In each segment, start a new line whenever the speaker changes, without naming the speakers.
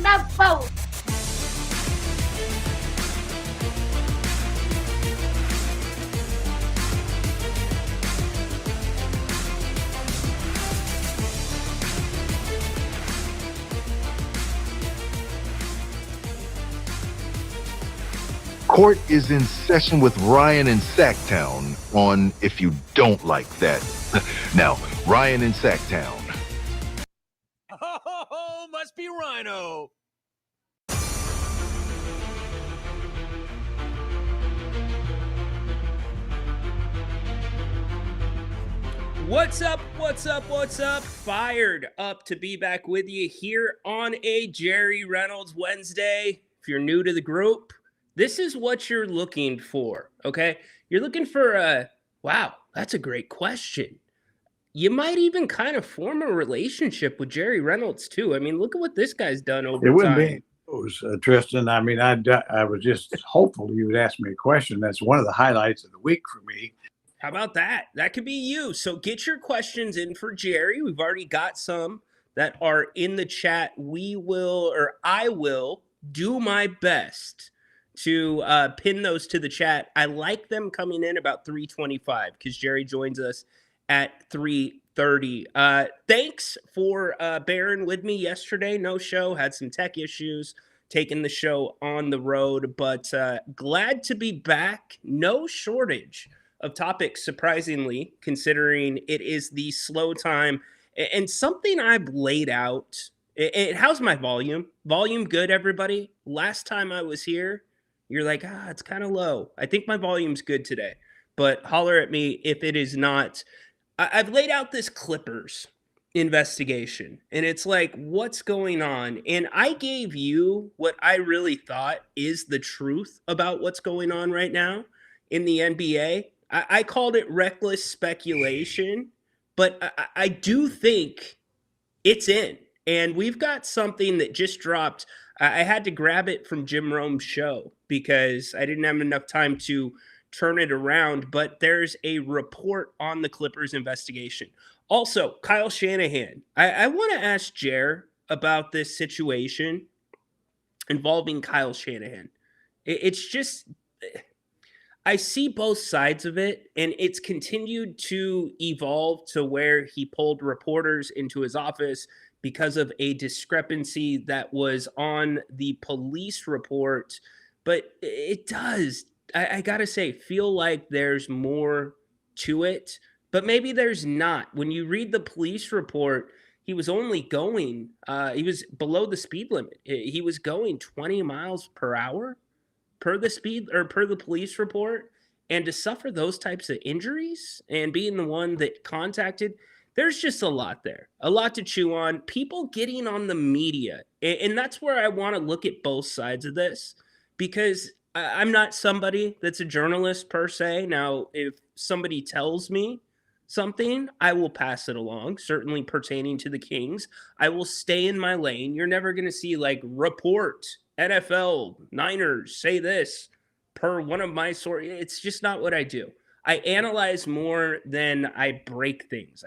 love both.
Court is in session with Ryan in Sacktown on If You Don't Like That. Now, Ryan in Sacktown.
Oh, must be Ryno.
What's up? What's up? What's up? Fired up to be back with you here on a Jerry Reynolds Wednesday. If you're new to the group, this is what you're looking for, okay? You're looking for a, wow, that's a great question. You might even kind of form a relationship with Jerry Reynolds, too. I mean, look at what this guy's done over
It wouldn't
time.
be Tristan. I mean, I was just hopeful you would ask me a question. That's one of the highlights of the week for me.
How about that? That could be you. So get your questions in for Jerry. We've already got some that are in the chat. I will do my best to pin those to the chat. I like them coming in about 3:25 because Jerry joins us at 3:30. Thanks for bearing with me yesterday. No show, had some tech issues, taking the show on the road, but glad to be back. No shortage of topics, surprisingly, considering it is the slow time. And something I've laid out, how's my volume? Volume good, everybody? Last time I was here, you're like, it's kind of low. I think my volume's good today, but holler at me if it is not. I've laid out this Clippers investigation, and it's like, what's going on? And I gave you what I really thought is the truth about what's going on right now in the NBA. I called it reckless speculation, but I do think it's in. And we've got something that just dropped. I had to grab it from Jim Rome's show because I didn't have enough time to turn it around, but there's a report on the Clippers investigation. Also, Kyle Shanahan. I want to ask Jer about this situation involving Kyle Shanahan. It's just, I see both sides of it, and it's continued to evolve to where he pulled reporters into his office because of a discrepancy that was on the police report. But it does, I gotta say, feel like there's more to it, but maybe there's not. When you read the police report, he was only going, he was below the speed limit. He was going 20 miles per hour per the police report. And to suffer those types of injuries and being the one that contacted, there's just a lot there, a lot to chew on. People getting on the media. And that's where I want to look at both sides of this, because I'm not somebody that's a journalist per se. Now, if somebody tells me something, I will pass it along, certainly pertaining to the Kings. I will stay in my lane. You're never going to see like report NFL Niners say this per one of my sources. It's just not what I do. I analyze more than I break things,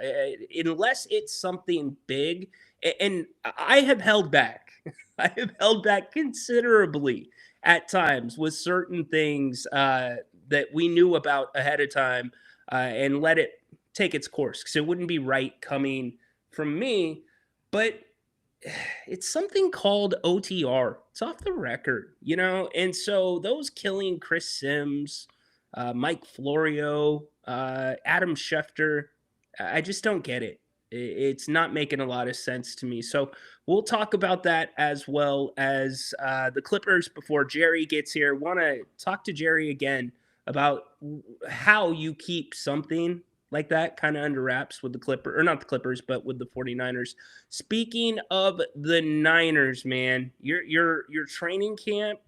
unless it's something big. And I have held back. I have held back considerably at times with certain things that we knew about ahead of time, and let it take its course, because it wouldn't be right coming from me. But it's something called OTR. It's off the record, And so those killing Chris Sims, Mike Florio, Adam Schefter, I just don't get it. It's not making a lot of sense to me. So we'll talk about that, as well as the Clippers before Jerry gets here. Want to talk to Jerry again about how you keep something like that kind of under wraps with the Clippers, or not the Clippers, but with the 49ers. Speaking of the Niners, man, your training camp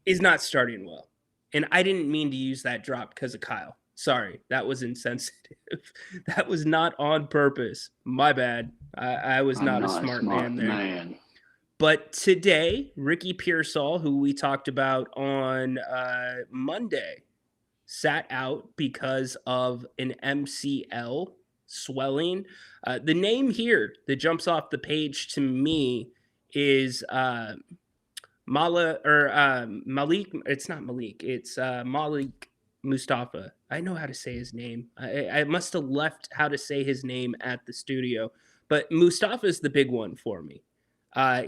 is not starting well. And I didn't mean to use that drop because of Kyle. Sorry, that was insensitive. That was not on purpose. My bad. I was not a smart man there. But today, Ricky Pearsall, who we talked about on Monday, sat out because of an MCL swelling. The name here that jumps off the page to me is Malik. It's not Malik. It's Malik Mustafa. I know how to say his name. I must have left how to say his name at the studio, but Mustafa is the big one for me.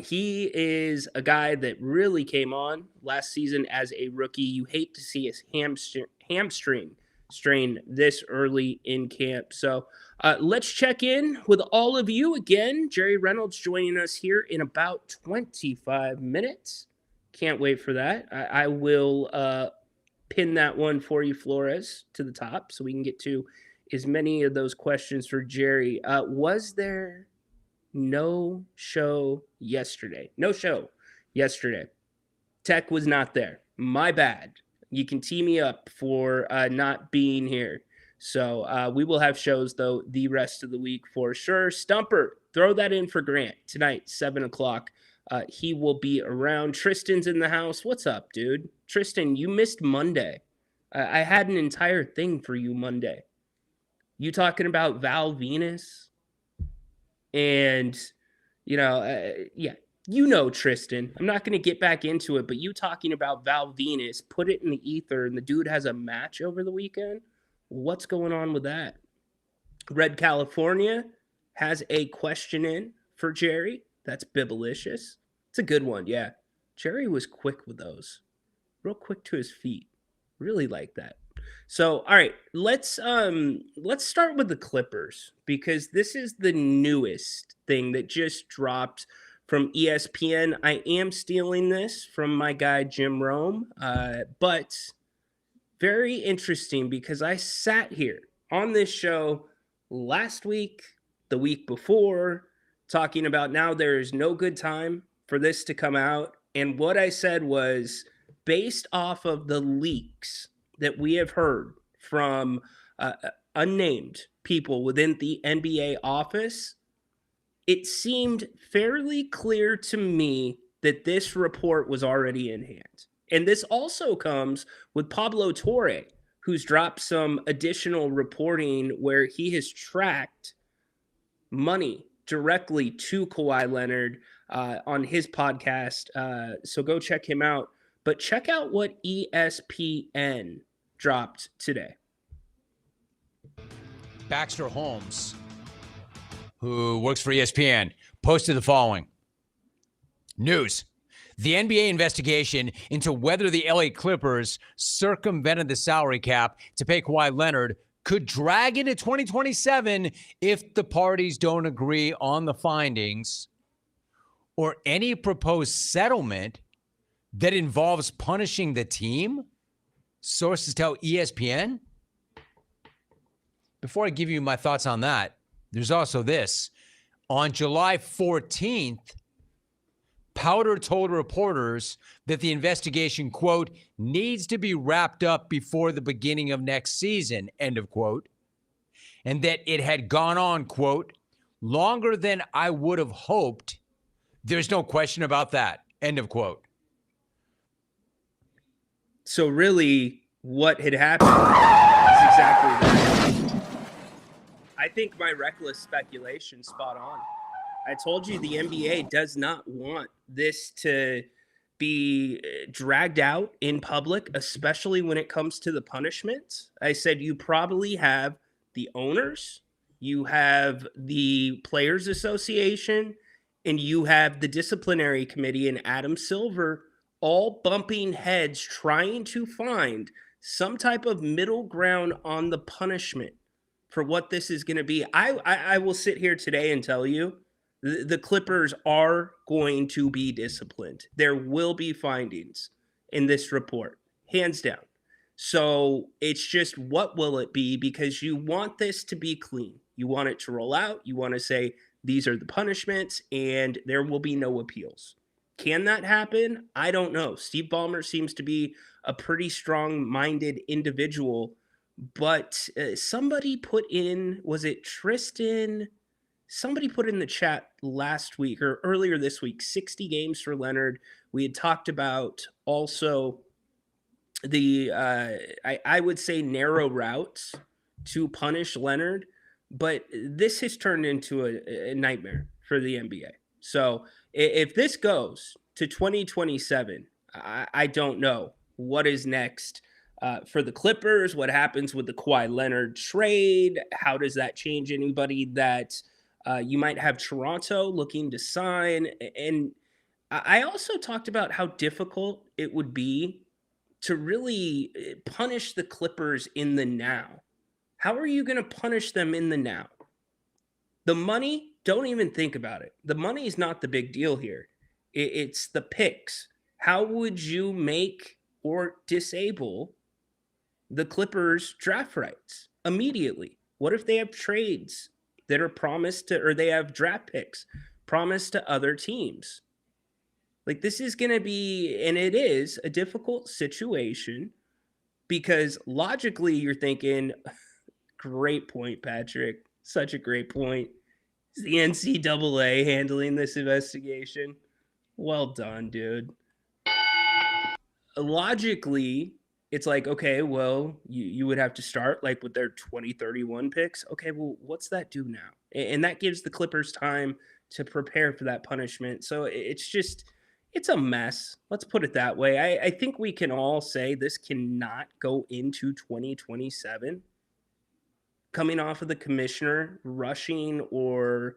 He is a guy that really came on last season as a rookie. You hate to see his hamstring strain this early in camp. So let's check in with all of you again. Jerry Reynolds joining us here in about 25 minutes. Can't wait for that. I will pin that one for you, Flores, to the top so we can get to as many of those questions for Jerry. Was there no show yesterday? No show yesterday. Tech was not there. My bad. You can tee me up for not being here. So we will have shows, though, the rest of the week for sure. Stumper, throw that in for Grant tonight, 7 o'clock. He will be around. Tristan's in the house. What's up, dude? Tristan, you missed Monday. I had an entire thing for you Monday. You talking about Val Venus? And, yeah. You know, Tristan, I'm not going to get back into it, but you talking about Val Venus, put it in the ether, and the dude has a match over the weekend? What's going on with that? Red California has a question in for Jerry. That's Bibelicious. It's a good one, yeah. Jerry was quick with those. Real quick to his feet. Really like that. So, all right, let's start with the Clippers, because this is the newest thing that just dropped from ESPN. I am stealing this from my guy, Jim Rome, but very interesting because I sat here on this show last week, the week before, talking about now there is no good time for this to come out. And what I said was, based off of the leaks that we have heard from unnamed people within the NBA office, it seemed fairly clear to me that this report was already in hand. And this also comes with Pablo Torre, who's dropped some additional reporting where he has tracked money directly to Kawhi Leonard on his podcast. So go check him out. But check out what ESPN dropped today.
Baxter Holmes, who works for ESPN, posted the following. News. The NBA investigation into whether the LA Clippers circumvented the salary cap to pay Kawhi Leonard could drag into 2027 if the parties don't agree on the findings or any proposed settlement that involves punishing the team, sources tell ESPN. Before I give you my thoughts on that, there's also this. On July 14th, Powder told reporters that the investigation, quote, needs to be wrapped up before the beginning of next season, end of quote, and that it had gone on, quote, longer than I would have hoped. There's no question about that, end of quote.
So really, what had happened is exactly that. I think my reckless speculation spot on. I told you the NBA does not want this to be dragged out in public, especially when it comes to the punishments. I said you probably have the owners, you have the Players Association, and you have the disciplinary committee and Adam Silver all bumping heads trying to find some type of middle ground on the punishment for what this is going to be. I will sit here today and tell you the Clippers are going to be disciplined. There will be findings in this report, hands down. So it's just, what will it be? Because you want this to be clean. You want it to roll out. You want to say, these are the punishments, and there will be no appeals. Can that happen? I don't know. Steve Ballmer seems to be a pretty strong-minded individual, but somebody put in, was it Tristan? Somebody put in the chat last week or earlier this week, 60 games for Leonard. We had talked about also the, I would say, narrow routes to punish Leonard. but this has turned into a nightmare for the NBA. So if this goes to 2027, I don't know what is next for the Clippers. What happens with the Kawhi Leonard trade? How does that change anybody that you might have Toronto looking to sign? And I also talked about how difficult it would be to really punish the Clippers in the now. How are you going to punish them in the now? The money, don't even think about it. The money is not the big deal here. It's the picks. How would you make or disable the Clippers draft rights immediately? What if they have trades that are promised to, or they have draft picks promised to other teams? Like, this is going to be, and it is a difficult situation because logically you're thinking, great point, Patrick. Such a great point. Is the NCAA handling this investigation? Well done, dude. Logically, it's like, okay, well, you would have to start like with their 2031 picks. Okay, well, what's that do now? And that gives the Clippers time to prepare for that punishment. So it's just, it's a mess. Let's put it that way. I think we can all say this cannot go into 2027 coming off of the commissioner rushing or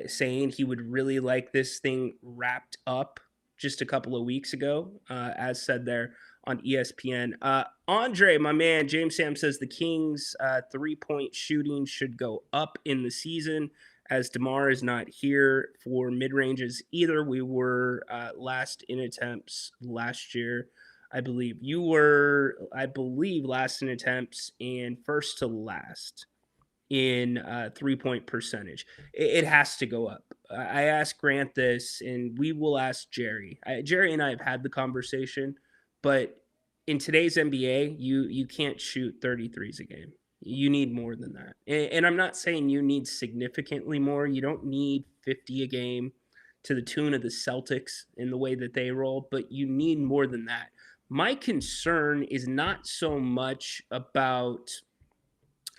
saying he would really like this thing wrapped up just a couple of weeks ago, as said there on ESPN. Andre, my man, James Sam says the Kings' 3-point shooting should go up in the season as DeMar is not here for mid-ranges either. We were last in attempts last year. I believe you were, last in attempts and first to last in 3-point percentage. It has to go up. I asked Grant this, and we will ask Jerry. Jerry and I have had the conversation, but in today's NBA, you can't shoot 33s a game. You need more than that. And I'm not saying you need significantly more. You don't need 50 a game to the tune of the Celtics in the way that they roll, but you need more than that. My concern is not so much about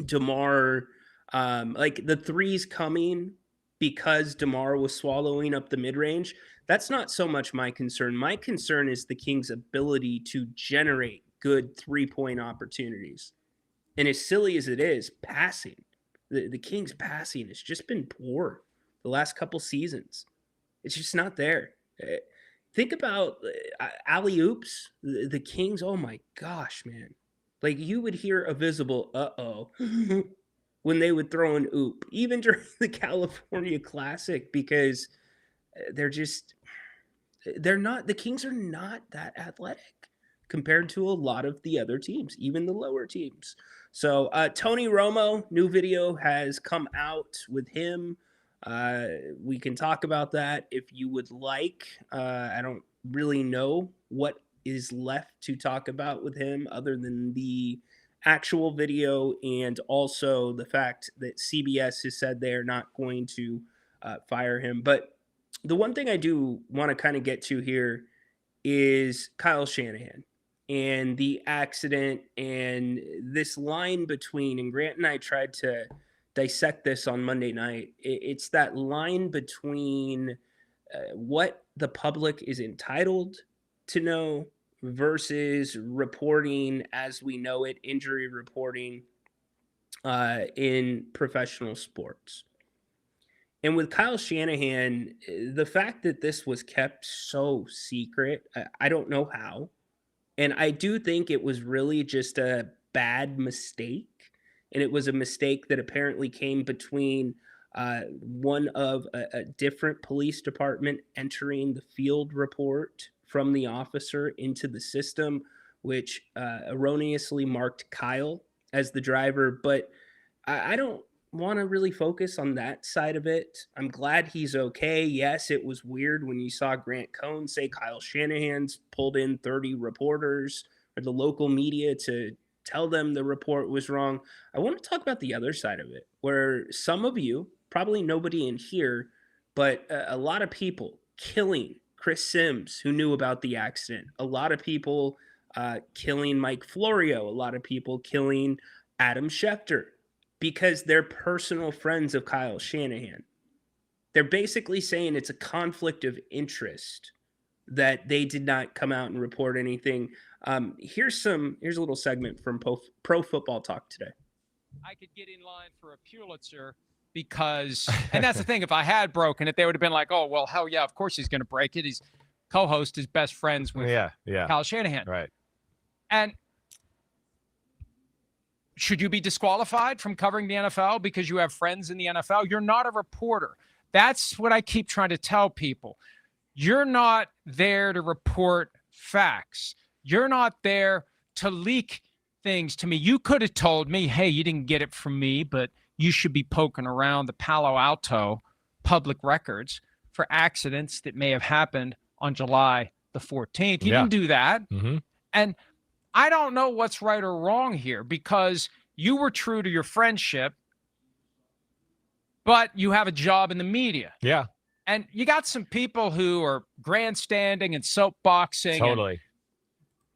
DeMar, like the threes coming because DeMar was swallowing up the mid-range. That's not so much my concern. My concern is the Kings' ability to generate good 3-point opportunities. And as silly as it is, passing, the Kings' passing has just been poor the last couple seasons. It's just not there. Think about alley-oops. The Kings, oh my gosh, man. Like, you would hear a visible uh-oh when they would throw an oop, even during the California Classic, because the Kings are not that athletic compared to a lot of the other teams, even the lower teams. So Tony Romo, new video has come out with him. We can talk about that if you would like. I don't really know what is left to talk about with him other than the actual video and also the fact that CBS has said they are not going to fire him. But the one thing I do want to kind of get to here is Kyle Shanahan and the accident and this line between, and Grant and I tried to dissect this on Monday night. It's that line between what the public is entitled to know versus reporting as we know it, injury reporting in professional sports. And with Kyle Shanahan, the fact that this was kept so secret, I don't know how. And I do think it was really just a bad mistake. And it was a mistake that apparently came between one of a different police department entering the field report from the officer into the system, which erroneously marked Kyle as the driver. But I don't want to really focus on that side of it. I'm glad he's okay. Yes, it was weird when you saw Grant Cohn say Kyle Shanahan's pulled in 30 reporters or the local media to tell them the report was wrong. I want to talk about the other side of it, where some of you, probably nobody in here, but a lot of people killing Chris Sims, who knew about the accident. A lot of people killing Mike Florio. A lot of people killing Adam Schefter. because they're personal friends of Kyle Shanahan. They're basically saying it's a conflict of interest that they did not come out and report anything. Here's a little segment from Pro Football Talk today.
I could get in line for a Pulitzer because, and that's the thing, if I had broken it, they would have been like, oh, well, hell yeah, of course he's going to break it. He's co-host is best friends with Kyle Shanahan.
Right.
And should you be disqualified from covering the NFL because you have friends in the NFL? You're not a reporter. That's what I keep trying to tell people. You're not there to report facts. You're not there to leak things to me. You could have told me, hey, you didn't get it from me, but you should be poking around the Palo Alto public records for accidents that may have happened on July the 14th. You didn't do that.
Mm-hmm.
And I don't know what's right or wrong here because you were true to your friendship, but you have a job in the media.
Yeah.
And you got some people who are grandstanding and soapboxing.
Totally.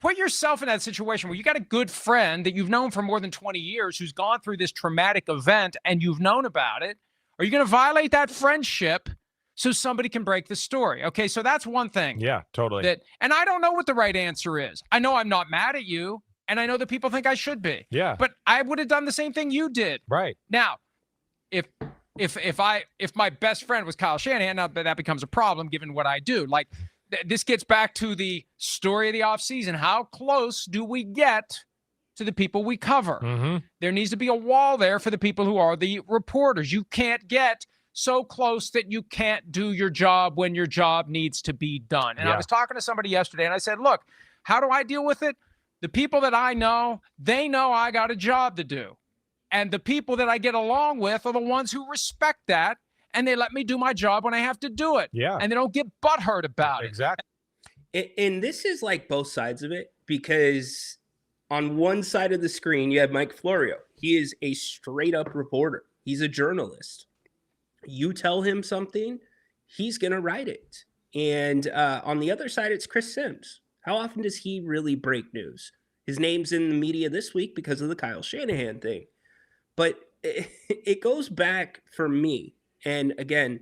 Put yourself in that situation where you got a good friend that you've known for more than 20 years who's gone through this traumatic event and you've known about it. Are you going to violate that friendship so somebody can break the story? Okay, so that's one thing.
Yeah, totally.
And I don't know what the right answer is. I know I'm not mad at you, and I know that people think I should be.
Yeah.
But I would have done the same thing you did.
Right.
Now, if my best friend was Kyle Shanahan, now that becomes a problem given what I do. Like, this gets back to the story of the offseason. How close do we get to the people we cover?
Mm-hmm.
There needs to be a wall there for the people who are the reporters. You can't get so close that you can't do your job when your job needs to be done. And I was talking to somebody yesterday, and I said, look, how do I deal with it? The people that I know, they know I got a job to do. And the people that I get along with are the ones who respect that, and they let me do my job when I have to do it.
Yeah.
And they don't get butthurt about it.
Exactly.
And this is like both sides of it, because on one side of the screen, you have Mike Florio. He is a straight up reporter. He's a journalist. You tell him something, he's going to write it. And on the other side, it's Chris Sims. How often does he really break news? His name's in the media this week because of the Kyle Shanahan thing. But it goes back for me. And again,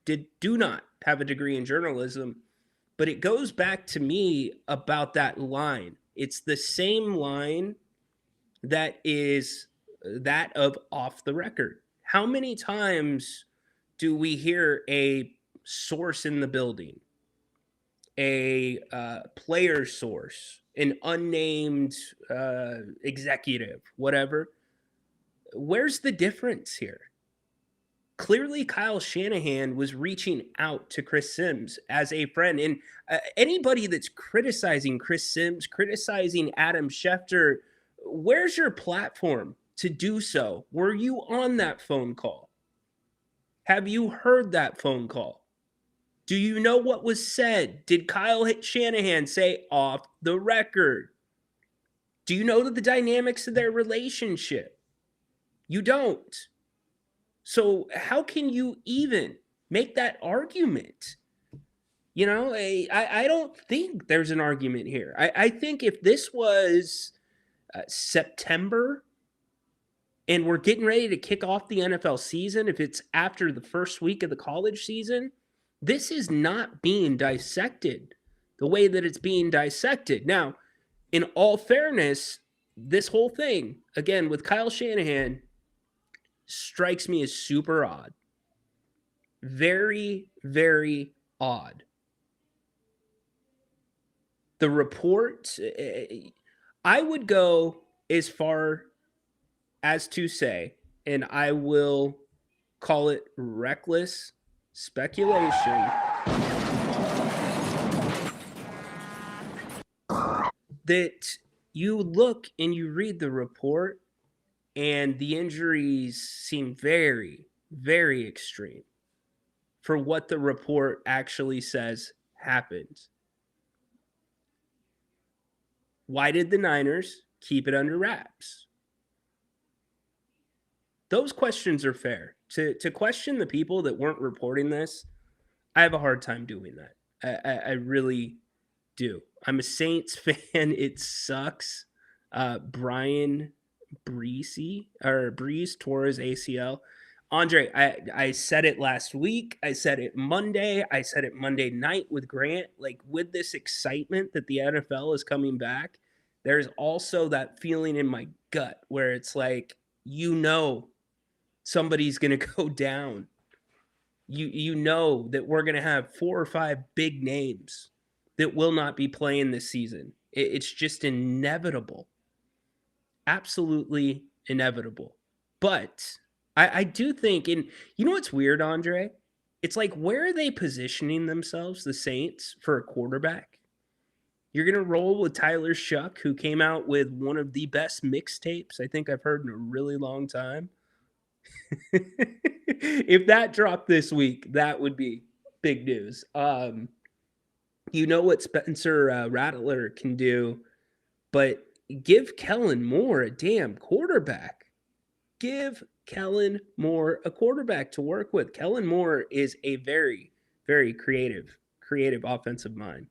do not have a degree in journalism, but it goes back to me about that line. It's the same line that is that of off the record. How many times do we hear a source in the building, a player source, an unnamed executive, whatever? Where's the difference here? Clearly, Kyle Shanahan was reaching out to Chris Sims as a friend. And anybody that's criticizing Chris Sims, criticizing Adam Schefter, where's your platform to do so? Were you on that phone call? Have you heard that phone call? Do you know what was said? Did Kyle Shanahan say off the record? Do you know the dynamics of their relationship? You don't. So how can you even make that argument? You know, I don't think there's an argument here. I think if this was September and we're getting ready to kick off the NFL season, if it's after the first week of the college season, this is not being dissected the way that it's being dissected. Now, in all fairness, this whole thing, again, with Kyle Shanahan, strikes me as super odd. Very, very odd. The report, I would go as far as to say, and I will call it reckless speculation, that you look and you read the report and the injuries seem very, very extreme for what the report actually says happened. Why did the Niners keep it under wraps? Those questions are fair. To question the people that weren't reporting this, I have a hard time doing that. I really do. I'm a Saints fan. It sucks. Brian Breeze tore his ACL. Andre, I said it last week. I said it Monday. I said it Monday night with Grant. Like, with this excitement that the NFL is coming back, there's also that feeling in my gut where it's like, somebody's going to go down. You know that we're going to have 4 or 5 big names that will not be playing this season. It's just inevitable. Absolutely inevitable. But I do think, and you know what's weird, Andre? It's like, where are they positioning themselves, the Saints, for a quarterback? You're going to roll with Tyler Shuck, who came out with one of the best mixtapes I think I've heard in a really long time. If that dropped this week, that would be big news. You know what Spencer Rattler can do, but give Kellen Moore a damn quarterback. Give Kellen Moore a quarterback to work with. Kellen Moore is a very, very creative offensive mind.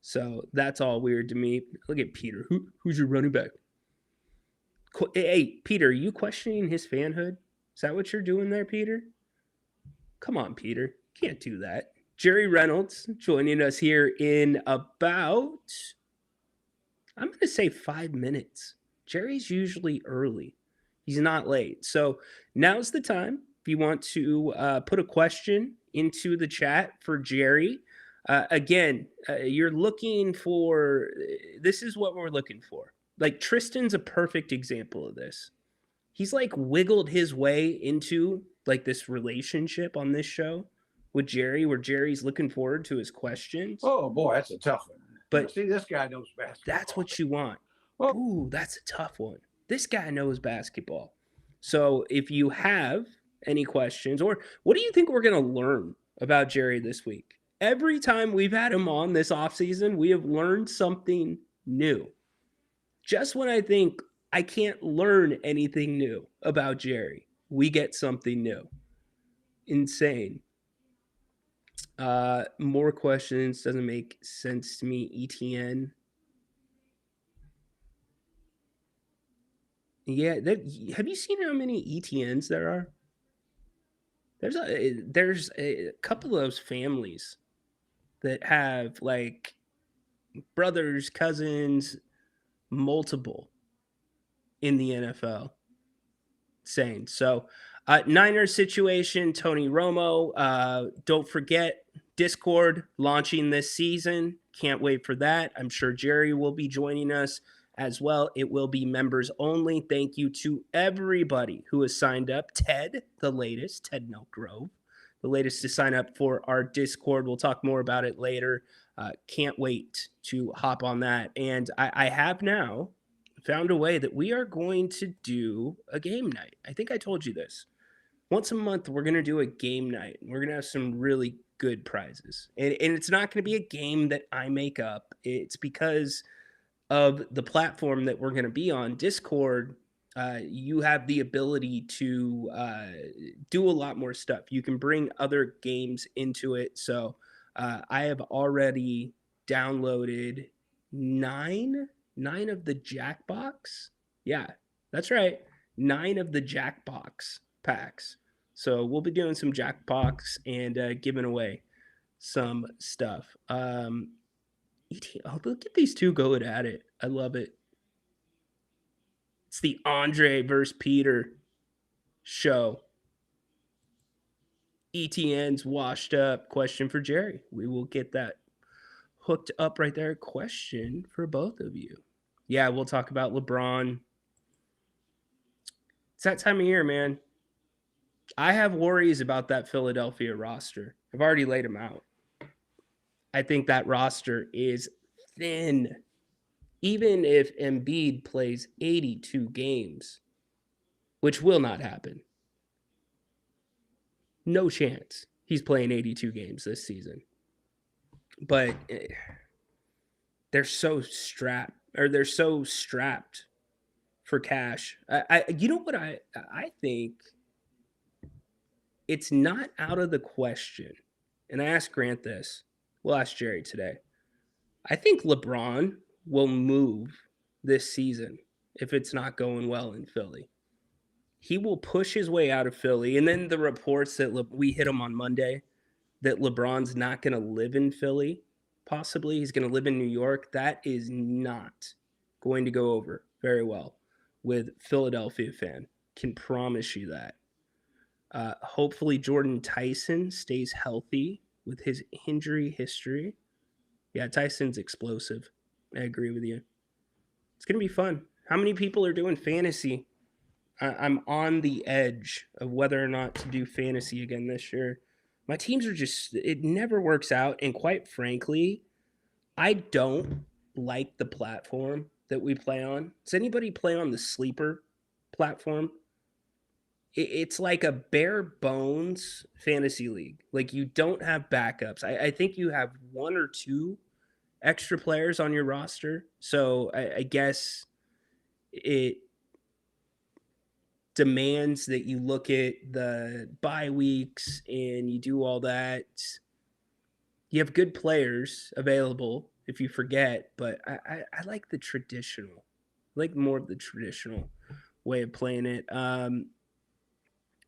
So that's all weird to me. Look at Peter. Who's your running back? Hey, Peter, are you questioning his fanhood? Is that what you're doing there, Peter? Come on, Peter. Can't do that. Jerry Reynolds joining us here in about, I'm going to say 5 minutes. Jerry's usually early. He's not late. So now's the time if you want to put a question into the chat for Jerry. Again, you're looking for, this is what we're looking for. Like, Tristan's a perfect example of this. He's like wiggled his way into like this relationship on this show with Jerry, where Jerry's looking forward to his questions.
Oh boy, that's a tough one.
But
see, this guy knows basketball.
That's what you want.
Well,
Ooh, that's a tough one. This guy knows basketball. So if you have any questions, or what do you think we're going to learn about Jerry this week? Every time we've had him on this offseason, we have learned something new. Just when I think I can't learn anything new about Jerry, we get something new. Insane. More questions. Doesn't make sense to me. ETN. Yeah, have you seen how many ETNs there are? There's a couple of those families that have like brothers, cousins, multiple in the NFL. Insane. So, Niners situation, Tony Romo. Don't forget, Discord launching this season. Can't wait for that. I'm sure Jerry will be joining us as well. It will be members only. Thank you to everybody who has signed up. Ted Milgrove, the latest to sign up for our Discord. We'll talk more about it later. Can't wait to hop on that. And I have now found a way that we are going to do a game night. I think I told you this. Once a month, we're going to do a game night. We're going to have some really good prizes. And it's not going to be a game that I make up. It's because of the platform that we're going to be on, Discord. You have the ability to do a lot more stuff. You can bring other games into it. So I have already downloaded nine of the Jackbox. Yeah, that's right. 9 of the Jackbox packs. So we'll be doing some Jackbox and giving away some stuff. Oh, look at these two going at it. I love it. It's the Andre versus Peter show. ETN's washed up. Question for Jerry. We will get that hooked up right there. Question for both of you. Yeah, we'll talk about LeBron. It's that time of year, man. I have worries about that Philadelphia roster. I've already laid them out. I think that roster is thin. Even if Embiid plays 82 games, which will not happen. No chance he's playing 82 games this season. But they're so strapped for cash. You know what I think? It's not out of the question. And I asked Grant this. We'll ask Jerry today. I think LeBron will move this season if it's not going well in Philly. He will push his way out of Philly. And then the reports that we hit him on Monday that LeBron's not going to live in Philly, possibly. He's going to live in New York. That is not going to go over very well with Philadelphia fan. Can promise you that. Hopefully Jordan Tyson stays healthy with his injury history. Yeah, Tyson's explosive. I agree with you. It's going to be fun. How many people are doing fantasy? I'm on the edge of whether or not to do fantasy again this year. My teams are just, it never works out. And quite frankly, I don't like the platform that we play on. Does anybody play on the Sleeper platform? It's like a bare bones fantasy league. Like you don't have backups. I think you have one or two extra players on your roster. So I guess it demands that you look at the bye weeks and you do all that. You have good players available if you forget, but I like the traditional, I like more of the traditional way of playing it.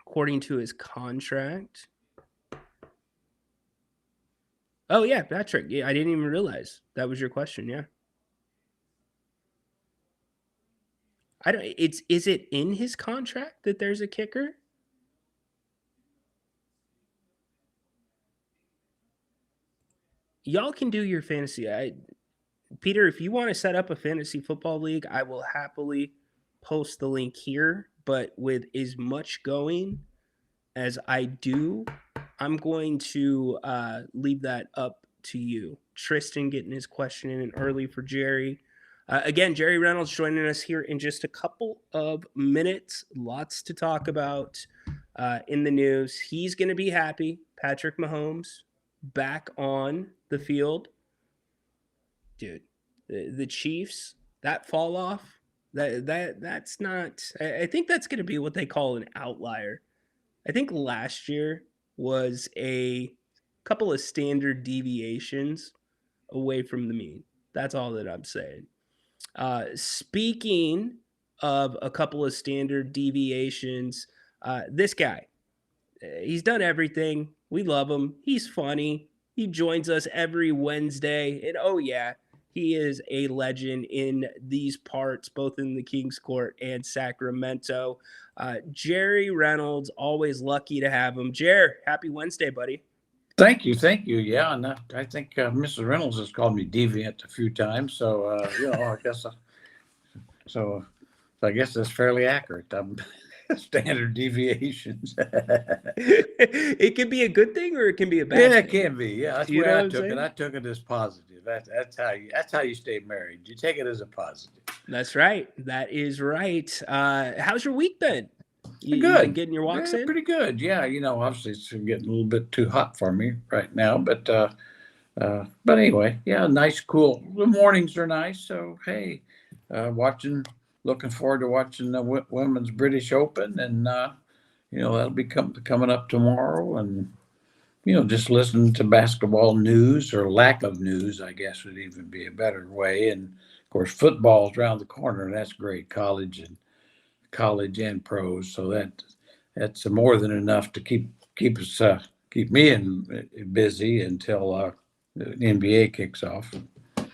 According to his contract. Oh yeah, Patrick. Yeah, I didn't even realize that was your question. Yeah. Is it in his contract that there's a kicker? Y'all can do your fantasy. Peter, if you want to set up a fantasy football league, I will happily post the link here. But with as much going as I do, I'm going to leave that up to you. Tristan getting his question in early for Jerry. Again, Jerry Reynolds joining us here in just a couple of minutes. Lots to talk about in the news. He's going to be happy. Patrick Mahomes back on the field. Dude, the Chiefs, that fall off, that's not, I think that's going to be what they call an outlier. I think last year was a couple of standard deviations away from the mean. That's all that I'm saying. Speaking of a couple of standard deviations, this guy, he's done everything. We love him. He's funny. He joins us every Wednesday. And oh, yeah, he is a legend in these parts, both in the King's Court and Sacramento. Jerry Reynolds, always lucky to have him. Jer, happy Wednesday, buddy.
Thank you. Yeah, and I think Mrs. Reynolds has called me deviant a few times, so I guess I guess that's fairly accurate. Standard deviations.
It can be a good thing or it can be a bad thing.
Yeah, it can be. Yeah, that's
You
where
know
I
what I'm
took it.
saying?
I took it as positive. That's how you stay married. You take it as a positive.
That's right. That is right. How's your week been? You
Good.
been getting your walks in?
Pretty good. Yeah, obviously it's getting a little bit too hot for me right now, but anyway, yeah, nice, cool. The mornings are nice. So hey, looking forward to watching the Women's British Open, and that'll be coming up tomorrow, and just listening to basketball news, or lack of news, I guess would even be a better way. And of course, football's around the corner, and that's great, college and pros. So that's more than enough to keep me busy until the NBA kicks off.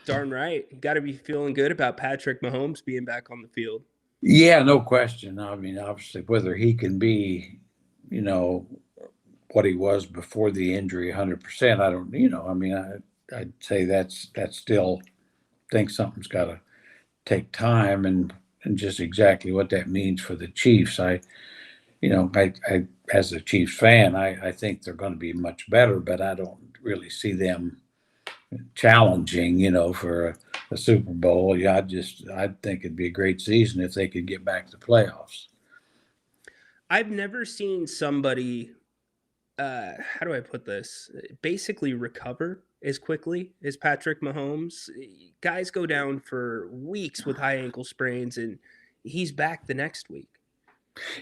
Darn right. Got to be feeling good about Patrick Mahomes being back on the field.
Yeah, no question. I mean, obviously, whether he can be, what he was before the injury, 100%. I don't, I mean, I'd say that's still think something's got to take time, and just exactly what that means for the Chiefs. I as a Chiefs fan, I think they're going to be much better, but I don't really see them challenging, for a Super Bowl. Yeah, I think it'd be a great season if they could get back to the playoffs.
I've never seen somebody, how do I put this, basically recover as quickly as Patrick Mahomes. Guys go down for weeks with high ankle sprains, and he's back the next week.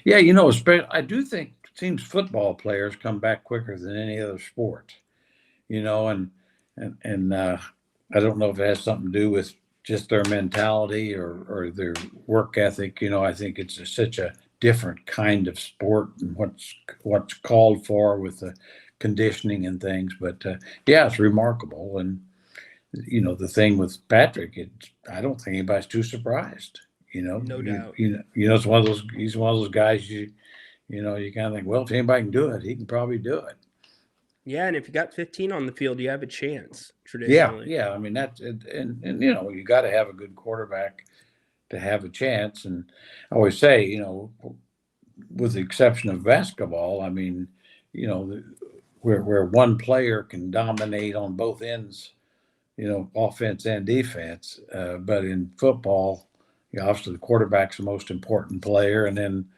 Yeah, I do think it seems football players come back quicker than any other sport, and I don't know if it has something to do with just their mentality or their work ethic. I think it's such a different kind of sport and what's called for with the conditioning and things. But yeah, it's remarkable. And the thing with Patrick, I don't think anybody's too surprised.
No doubt.
It's one of those. He's one of those guys. You kind of think, well, if anybody can do it, he can probably do it.
Yeah, and if you got 15 on the field, you have a chance. Traditionally.
Yeah. I mean that's and you got to have a good quarterback to have a chance. And I always say, with the exception of basketball, I mean, where one player can dominate on both ends, offense and defense. But in football, obviously the quarterback's the most important player. And then,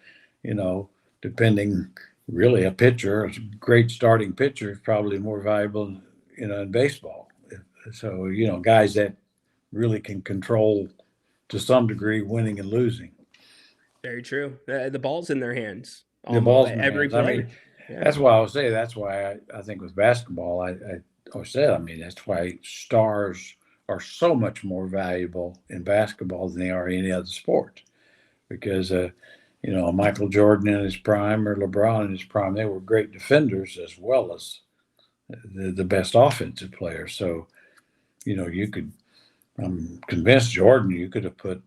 depending really a pitcher, a great starting pitcher is probably more valuable, in baseball. So, guys that really can control to some degree winning and losing.
Very true. The ball's in their hands.
The ball's in their
every
hands.
play.
I mean, that's why I would say, that's why I think with basketball, I always said, I mean, that's why stars are so much more valuable in basketball than they are in any other sport. Because, Michael Jordan in his prime or LeBron in his prime, they were great defenders as well as the best offensive players. So, I'm convinced Jordan, you could have put,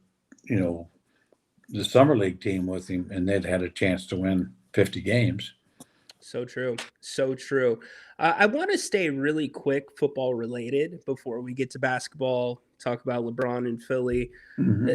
the summer league team with him and they'd had a chance to win 50 games.
So true. So true. I want to stay really quick football related before we get to basketball, talk about LeBron and Philly.
Mm-hmm.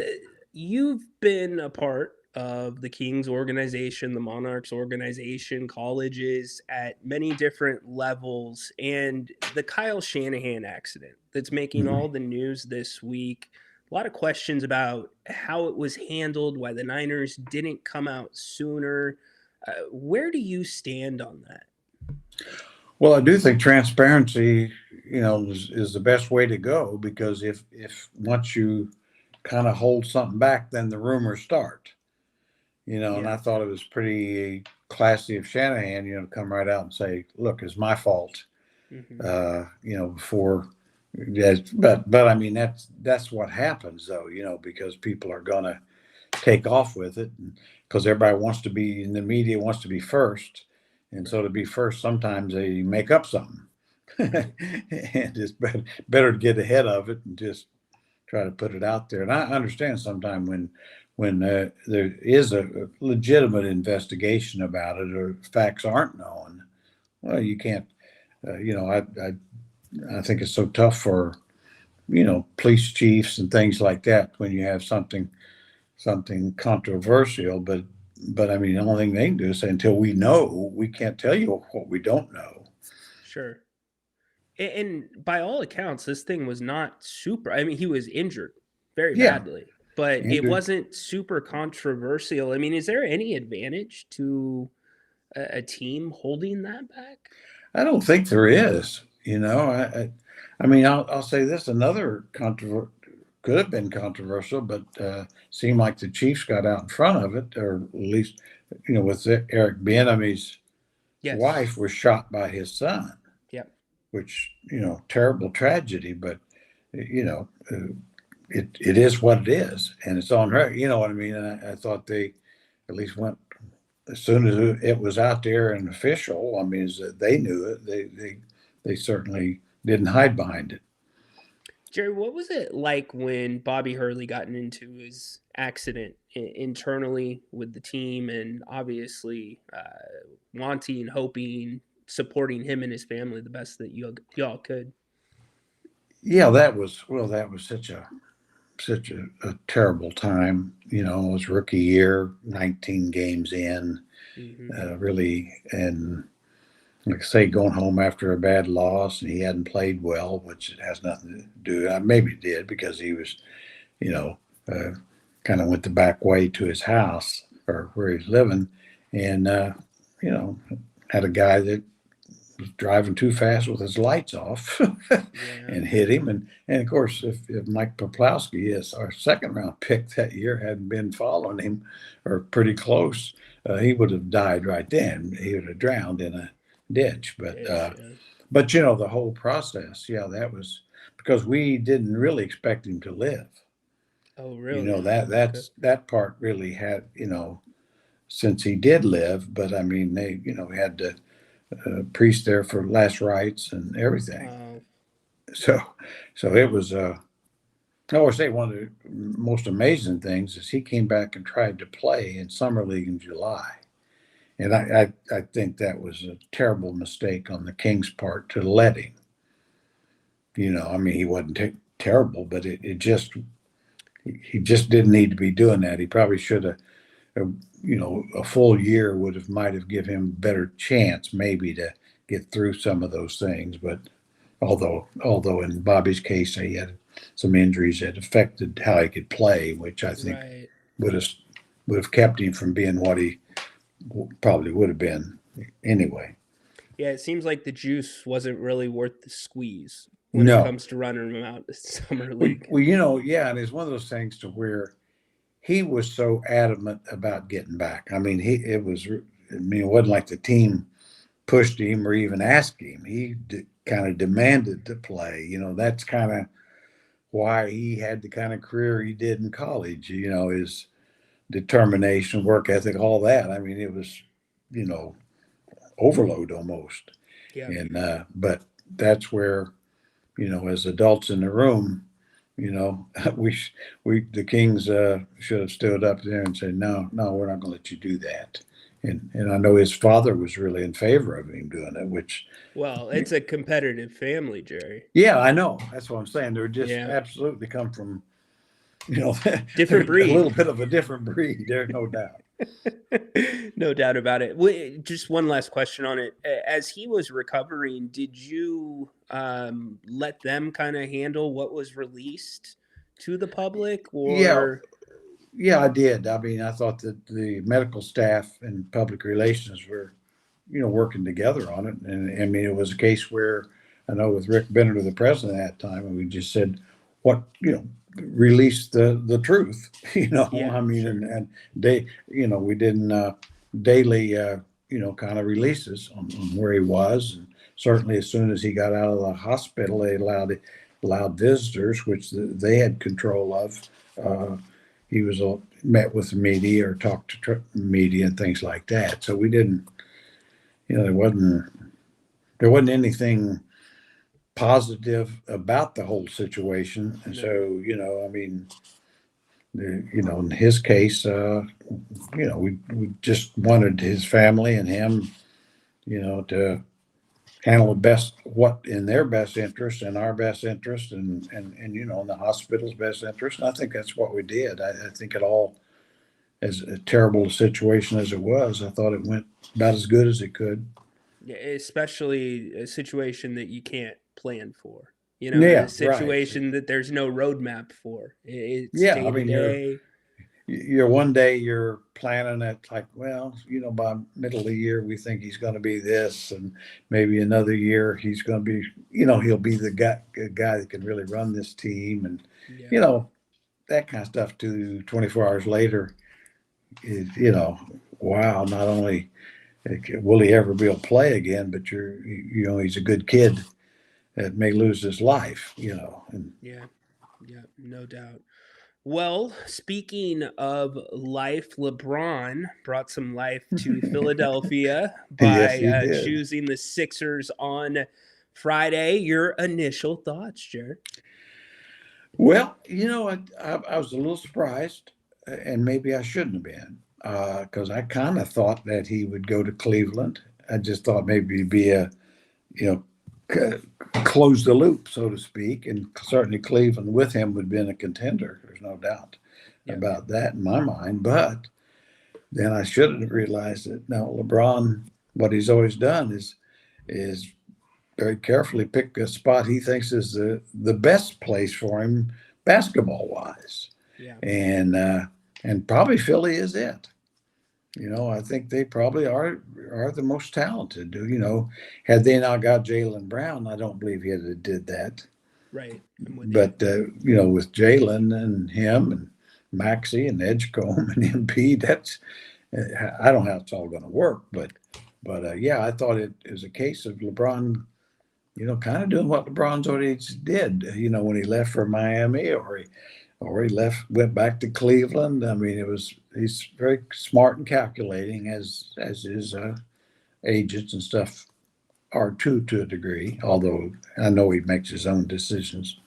You've been a part of the Kings organization, the Monarchs organization, colleges at many different levels, and the Kyle Shanahan accident that's making all the news this week. A lot of questions about how it was handled, why the Niners didn't come out sooner. Where do you stand on that?
Well, I do think transparency, is the best way to go, because if once you kind of hold something back, then the rumors start. And I thought it was pretty classy of Shanahan, to come right out and say, look, it's my fault. Before. But I mean, that's what happens though, because people are going to take off with it because everybody wants to be in the media, wants to be first. And so to be first, sometimes they make up something and it's better to get ahead of it and just try to put it out there. And I understand sometimes when there is a legitimate investigation about it or facts aren't known, well, you can't, I think it's so tough for, police chiefs and things like that when you have something controversial. But I mean, the only thing they can do is say, until we know, we can't tell you what we don't know.
Sure. And by all accounts, this thing was not super. I mean, he was injured very badly, but it wasn't super controversial. I mean, is there any advantage to a team holding that back?
I don't think there is. I mean, I'll say this: another could have been controversial, but seemed like the Chiefs got out in front of it, or at least, with Eric Bieniemy's wife was shot by his son.
Yep.
Which, terrible tragedy, but it is what it is, and it's on her. You know what I mean? And I thought they at least went as soon as it was out there and official. I mean, they knew it. They certainly didn't hide behind it.
Jerry, what was it like when Bobby Hurley got into his accident internally with the team, and obviously wanting, hoping, supporting him and his family the best that y'all could?
Yeah, that was such a terrible time. It was rookie year, 19 games in, really, and like I say, going home after a bad loss, and he hadn't played well, which it has nothing to do. Maybe it did because he was, kind of went the back way to his house or where he's living, and had a guy that was driving too fast with his lights off and hit him. And of course, if Mike Poplawski is our second round pick that year, hadn't been following him or pretty close, he would have died right then. He would have drowned in a ditch. But the whole process, that was, because we didn't really expect him to live.
Oh,
You
really?
know, that part really had, since he did live, but I mean, they, had the priest there for last rites and everything.
Wow.
So, so it was, I always say one of the most amazing things is he came back and tried to play in summer league in July. And I think that was a terrible mistake on the Kings' part to let him. I mean, he wasn't terrible, but it just, he just didn't need to be doing that. He probably should have, a full year might have given him a better chance maybe to get through some of those things. But although in Bobby's case, he had some injuries that affected how he could play, which I think
Right.
would have kept him from being what he probably would have been anyway.
Yeah, it seems like the juice wasn't really worth the squeeze when
No.
it comes to running him out of summer league.
Well, yeah, and it's one of those things to where he was so adamant about getting back. I mean, it wasn't like the team pushed him or even asked him. He kind of demanded to play. That's kind of why he had the kind of career he did in college. His determination, work ethic, all that. I mean, it was, overload almost.
Yeah.
And but that's where, as adults in the room, the Kings should have stood up there and said, no, we're not going to let you do that. And I know his father was really in favor of him doing it, which.
Well, it's a competitive family, Jerry.
Yeah, I know. That's what I'm saying. They're just
Yeah.
absolutely come from,
Different breed.
A little bit of a different breed. There's no doubt.
No doubt about it. Just one last question on it. As he was recovering, did you let them kind of handle what was released to the public? Or
Yeah, I did. I mean, I thought that the medical staff and public relations were, working together on it. And I mean, it was a case where I know with Rick Bennett, the president at that time, and we just said, release the truth,
Yeah,
I mean,
sure.
and they, we didn't daily, kind of releases on where he was. And certainly as soon as he got out of the hospital, they allowed visitors, which they had control of. He was met with the media or talked to media and things like that. So we didn't, there wasn't anything positive about the whole situation. And so, I mean, in his case, we just wanted his family and him, to handle what in their best interest and our best interest and in the hospital's best interest. And I think that's what we did. I think it all, as a terrible a situation as it was, I thought it went about as good as it could.
Yeah, especially a situation that you can't plan for.
Yeah,
a situation that there's no roadmap for. It's
Yeah,
day
I mean,
to day.
you're one day you're planning it like, well, by middle of the year, we think he's going to be this, and maybe another year he's going to be, he'll be the guy that can really run this team. And,
Yeah.
that kind of stuff to 24 hours later is, wow, not only will he ever be able to play again, but he's a good kid that may lose his life, and
Yeah, no doubt. Well, speaking of life, LeBron brought some life to Philadelphia
Yes, he
by
did.
choosing the Sixers on Friday. Your initial thoughts, Jared?
Well, I was a little surprised, and maybe I shouldn't have been, because I kind of thought that he would go to Cleveland. I just thought maybe it'd be close the loop, so to speak, and certainly Cleveland with him would have been a contender. There's no doubt about that in my mind. But then I should have realized that now LeBron, what he's always done is very carefully pick a spot he thinks is the best place for him basketball wise.
Yeah.
And probably Philly is it. I think they probably are the most talented. Had they not got Jaylen Brown, I don't believe he did that.
Right.
But with Jaylen and him and Maxey and Edgecombe and Embiid, that's I don't know how it's all going to work. But yeah, I thought it was a case of LeBron kind of doing what LeBron's already did, when he left for Miami or he went back to Cleveland. I mean, he's very smart and calculating as his agents and stuff are too, to a degree, although I know he makes his own decisions.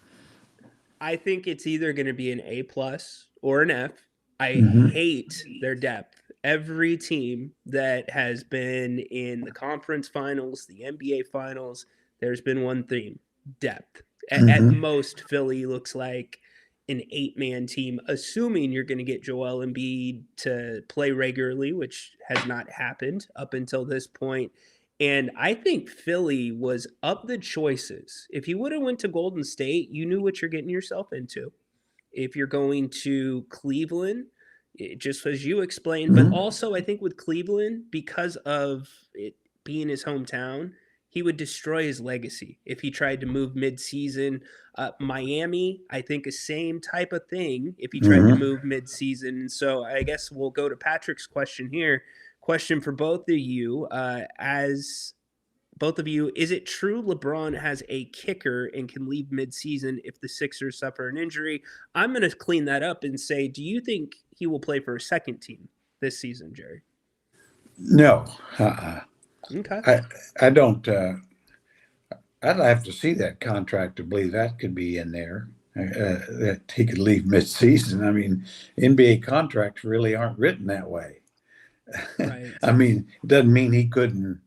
I think it's either going to be an A plus or an F. I
Mhm.
hate their depth. Every team that has been in the conference finals, the NBA finals, there's been one theme: depth. At
Mhm.
most, Philly looks like an 8-man team, assuming you're going to get Joel Embiid to play regularly, which has not happened up until this point. And I think Philly was up the choices. If you would have went to Golden State, you knew what you're getting yourself into. If you're going to Cleveland, just as you explained, but
Mhm.
also I think with Cleveland, because of it being his hometown, he would destroy his legacy if he tried to move mid-season. Miami, I think, a same type of thing if he tried to
Mhm.
move mid-season. So I guess we'll go to Patrick's question here. Question for both of you, as both of you, is it true LeBron has a kicker and can leave midseason if the Sixers suffer an injury? I'm going to clean that up and say, do you think he will play for a second team this season, Jerry?
No,
Okay.
I don't. I'd have to see that contract to believe that could be in there. That he could leave mid-season. I mean, NBA contracts really aren't written that way.
Right.
I mean, it doesn't mean he couldn't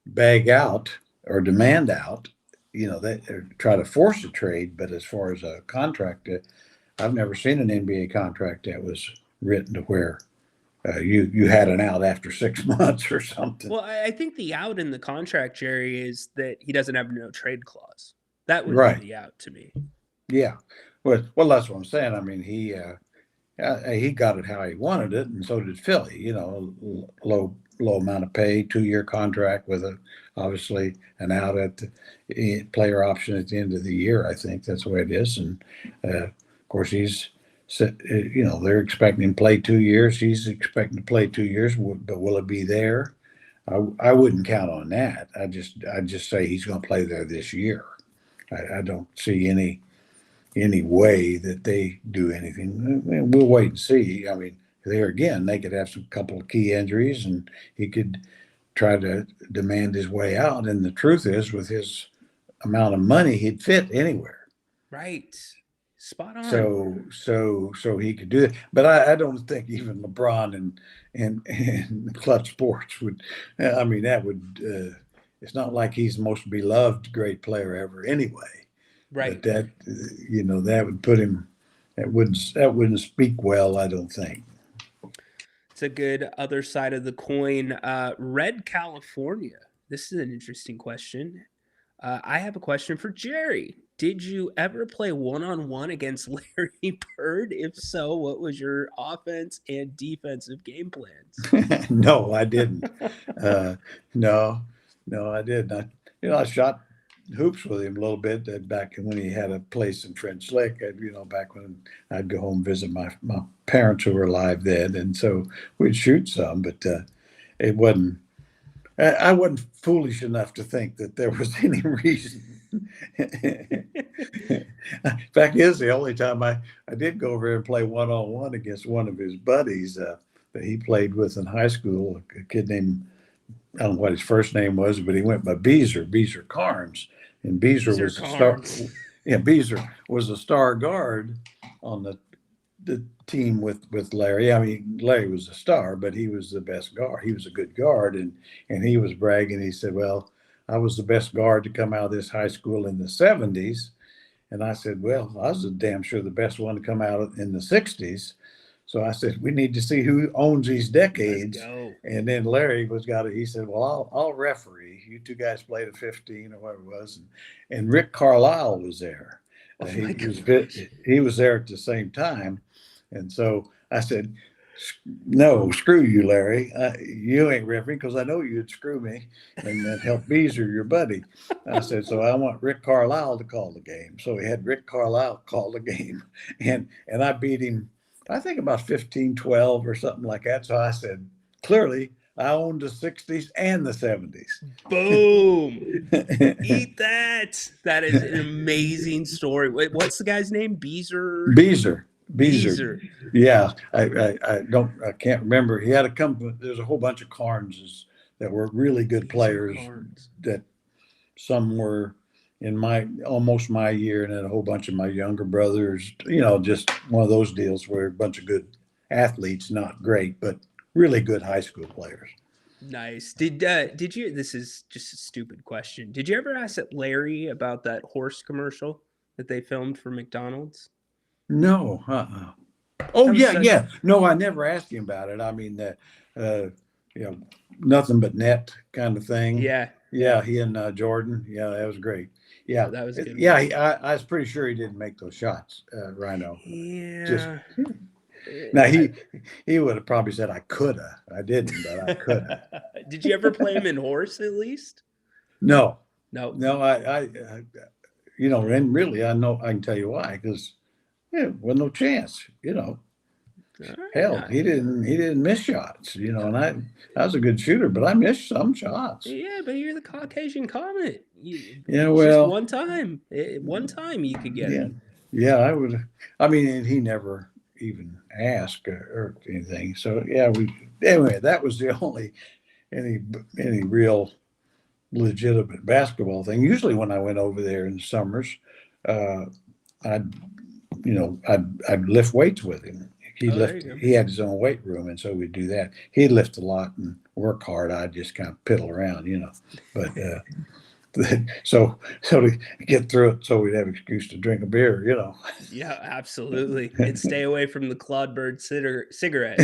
bag out or demand out, that or try to force a trade. But as far as a contract, I've never seen an NBA contract that was written to where you had an out after 6 months or something.
Well, I think the out in the contract, Jerry, is that he doesn't have a no trade clause. That would be
Right.
the out to me.
Yeah. Well, that's what I'm saying. I mean, he got it how he wanted it, and so did Philly. Low amount of pay, 2-year contract with obviously an out at the player option at the end of the year. I think that's the way it is, and of course they're expecting him to play 2 years. He's expecting to play 2 years, but will it be there? I wouldn't count on that. I just say he's going to play there this year. I don't see any way that they do anything. We'll wait and see. I mean, there again, they could have some couple of key injuries, and he could try to demand his way out. And the truth is, with his amount of money, he'd fit anywhere.
Right. Spot on.
So he could do it. But I don't think even LeBron and Clutch Sports would. I mean, that would. It's not like he's the most beloved great player ever anyway.
Right.
But that would put him. That wouldn't speak well, I don't think.
It's a good other side of the coin. Red California. This is an interesting question. I have a question for Jerry. Did you ever play one-on-one against Larry Bird? If so, what was your offense and defensive game plans?
No, I didn't. No, I didn't. I shot hoops with him a little bit back when he had a place in French Lick. Back when I'd go home and visit my parents who were alive then, and so we'd shoot some, but it wasn't. I wasn't foolish enough to think that there was any reason. In fact, is the only time I did go over and play one-on-one against one of his buddies that he played with in high school, a kid named, I don't know what his first name was, but he went by Beezer Carnes. And Beezer was a star. Yeah, Beezer was a star guard on the team with Larry. I mean, Larry was a star, but he was the best guard. He was a good guard, and he was bragging. He said, "Well, I was the best guard to come out of this high school in the '70s." And I said, "Well, I was damn sure the best one to come out in the '60s." So I said, "We need to see who owns these decades." And then Larry he said, "Well, I'll referee. You two guys played at 15 or whatever it was." And Rick Carlisle was there. He was there at the same time. And so I said, "No, screw you, Larry. You ain't refereeing because I know you'd screw me and then help Beezer, your buddy." I said, "So I want Rick Carlisle to call the game." So we had Rick Carlisle call the game, and I beat him, I think about 15-12 or something like that. So I said, "Clearly, I owned the 60s and the 70s.
Boom. Eat that. That is an amazing story. Wait, what's the guy's name?
Beezer.
Beezer.
Yeah, I can't remember. He had a company. There's a whole bunch of Carneses that were really good players. That some were in almost my year, and then a whole bunch of my younger brothers. Just one of those deals where a bunch of good athletes, not great, but really good high school players.
Nice. Did you? This is just a stupid question. Did you ever ask Larry about that horse commercial that they filmed for McDonald's?
No. Oh,
That was
yeah. No, I never asked him about it. I mean, nothing but net kind of thing.
Yeah.
Yeah, he and Jordan. Yeah, that was great. Yeah,
that was good.
Yeah, I was pretty sure he didn't make those shots, Ryno.
Yeah.
Now he would have probably said I coulda. I didn't, but I coulda.
Did you ever play him in horse at least?
No.
I
and really I know I can tell you why, because was no chance. Hell, he didn't miss shots. And I was a good shooter, but I missed some shots.
Yeah, but you're the Caucasian Comet.
Well,
one time you could get it.
Yeah, I would. I mean, and he never even asked or anything. So yeah, anyway, that was the only any real legitimate basketball thing. Usually when I went over there in the summers, I'd lift weights with him. He had his own weight room, and so we'd do that. He'd lift a lot and work hard. I'd just kind of piddle around, But so to get through it, so we'd have an excuse to drink a beer,
Yeah, absolutely. And stay away from the Clodbird cigarette.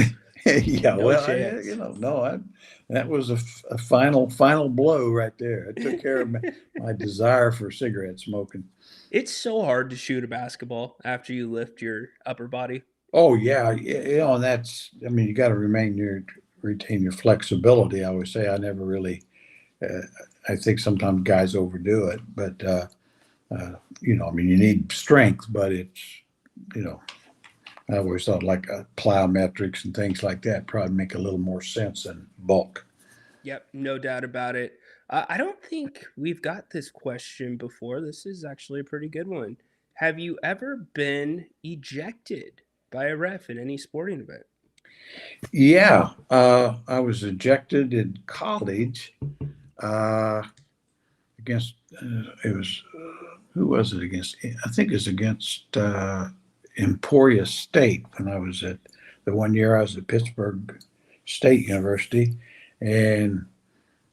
Yeah,
No
that was a final blow right there. It took care of my desire for cigarette smoking.
It's so hard to shoot a basketball after you lift your upper body.
Oh yeah, and that's. I mean, you got to retain your flexibility. I always say I never really. I think sometimes guys overdo it, but I mean, you need strength, but it's, I always thought like plyometrics and things like that probably make a little more sense than bulk.
Yep, no doubt about it. I don't think we've got this question before. This is actually a pretty good one. Have you ever been ejected by a ref in any sporting event?
Yeah, I was ejected in college against. It was who was it against? I think it was against Emporia State when I was at the one year I was at Pittsburgh State University, and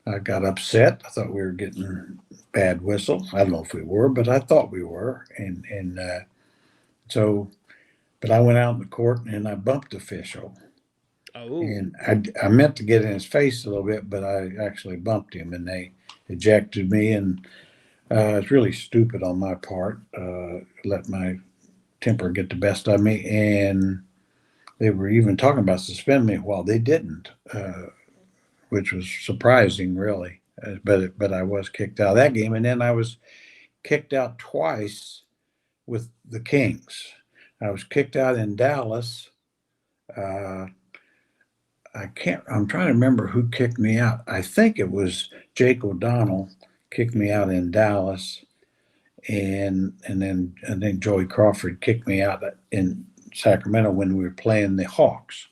I got upset. I thought we were getting bad whistle. I don't know if we were, but I thought we were, and so. But I went out in the court and I bumped the official.
Oh.
And I meant to get in his face a little bit, but I actually bumped him, and they ejected me. And it's really stupid on my part. Let my temper get the best of me, and they were even talking about suspending me. Well, they didn't, which was surprising, really. But I was kicked out of that game, and then I was kicked out twice with the Kings. I was kicked out in Dallas. I'm trying to remember who kicked me out. I think it was Jake O'Donnell kicked me out in Dallas, and then Joey Crawford kicked me out in Sacramento when we were playing the Hawks.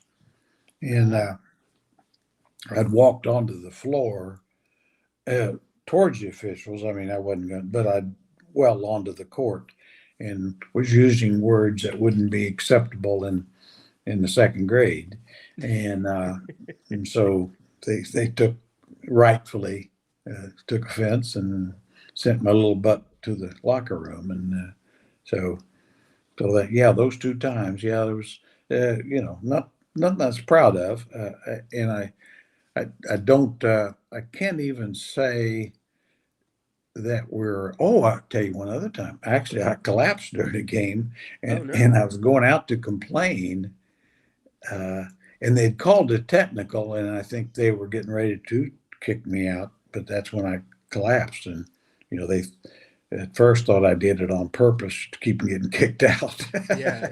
And I'd walked onto the floor towards the officials. I mean, I wasn't going, but I'd well onto the court and was using words that wouldn't be acceptable in the second grade. And so they took rightfully took offense and sent my little butt to the locker room. And so that, yeah, those two times, yeah, there was, nothing I was proud of. And I can't even say that I'll tell you one other time. Actually, I collapsed during a game, and I was going out to complain, and they'd called it technical, and I think they were getting ready to kick me out, but that's when I collapsed, and at first thought I did it on purpose to keep him getting kicked out.
Yeah.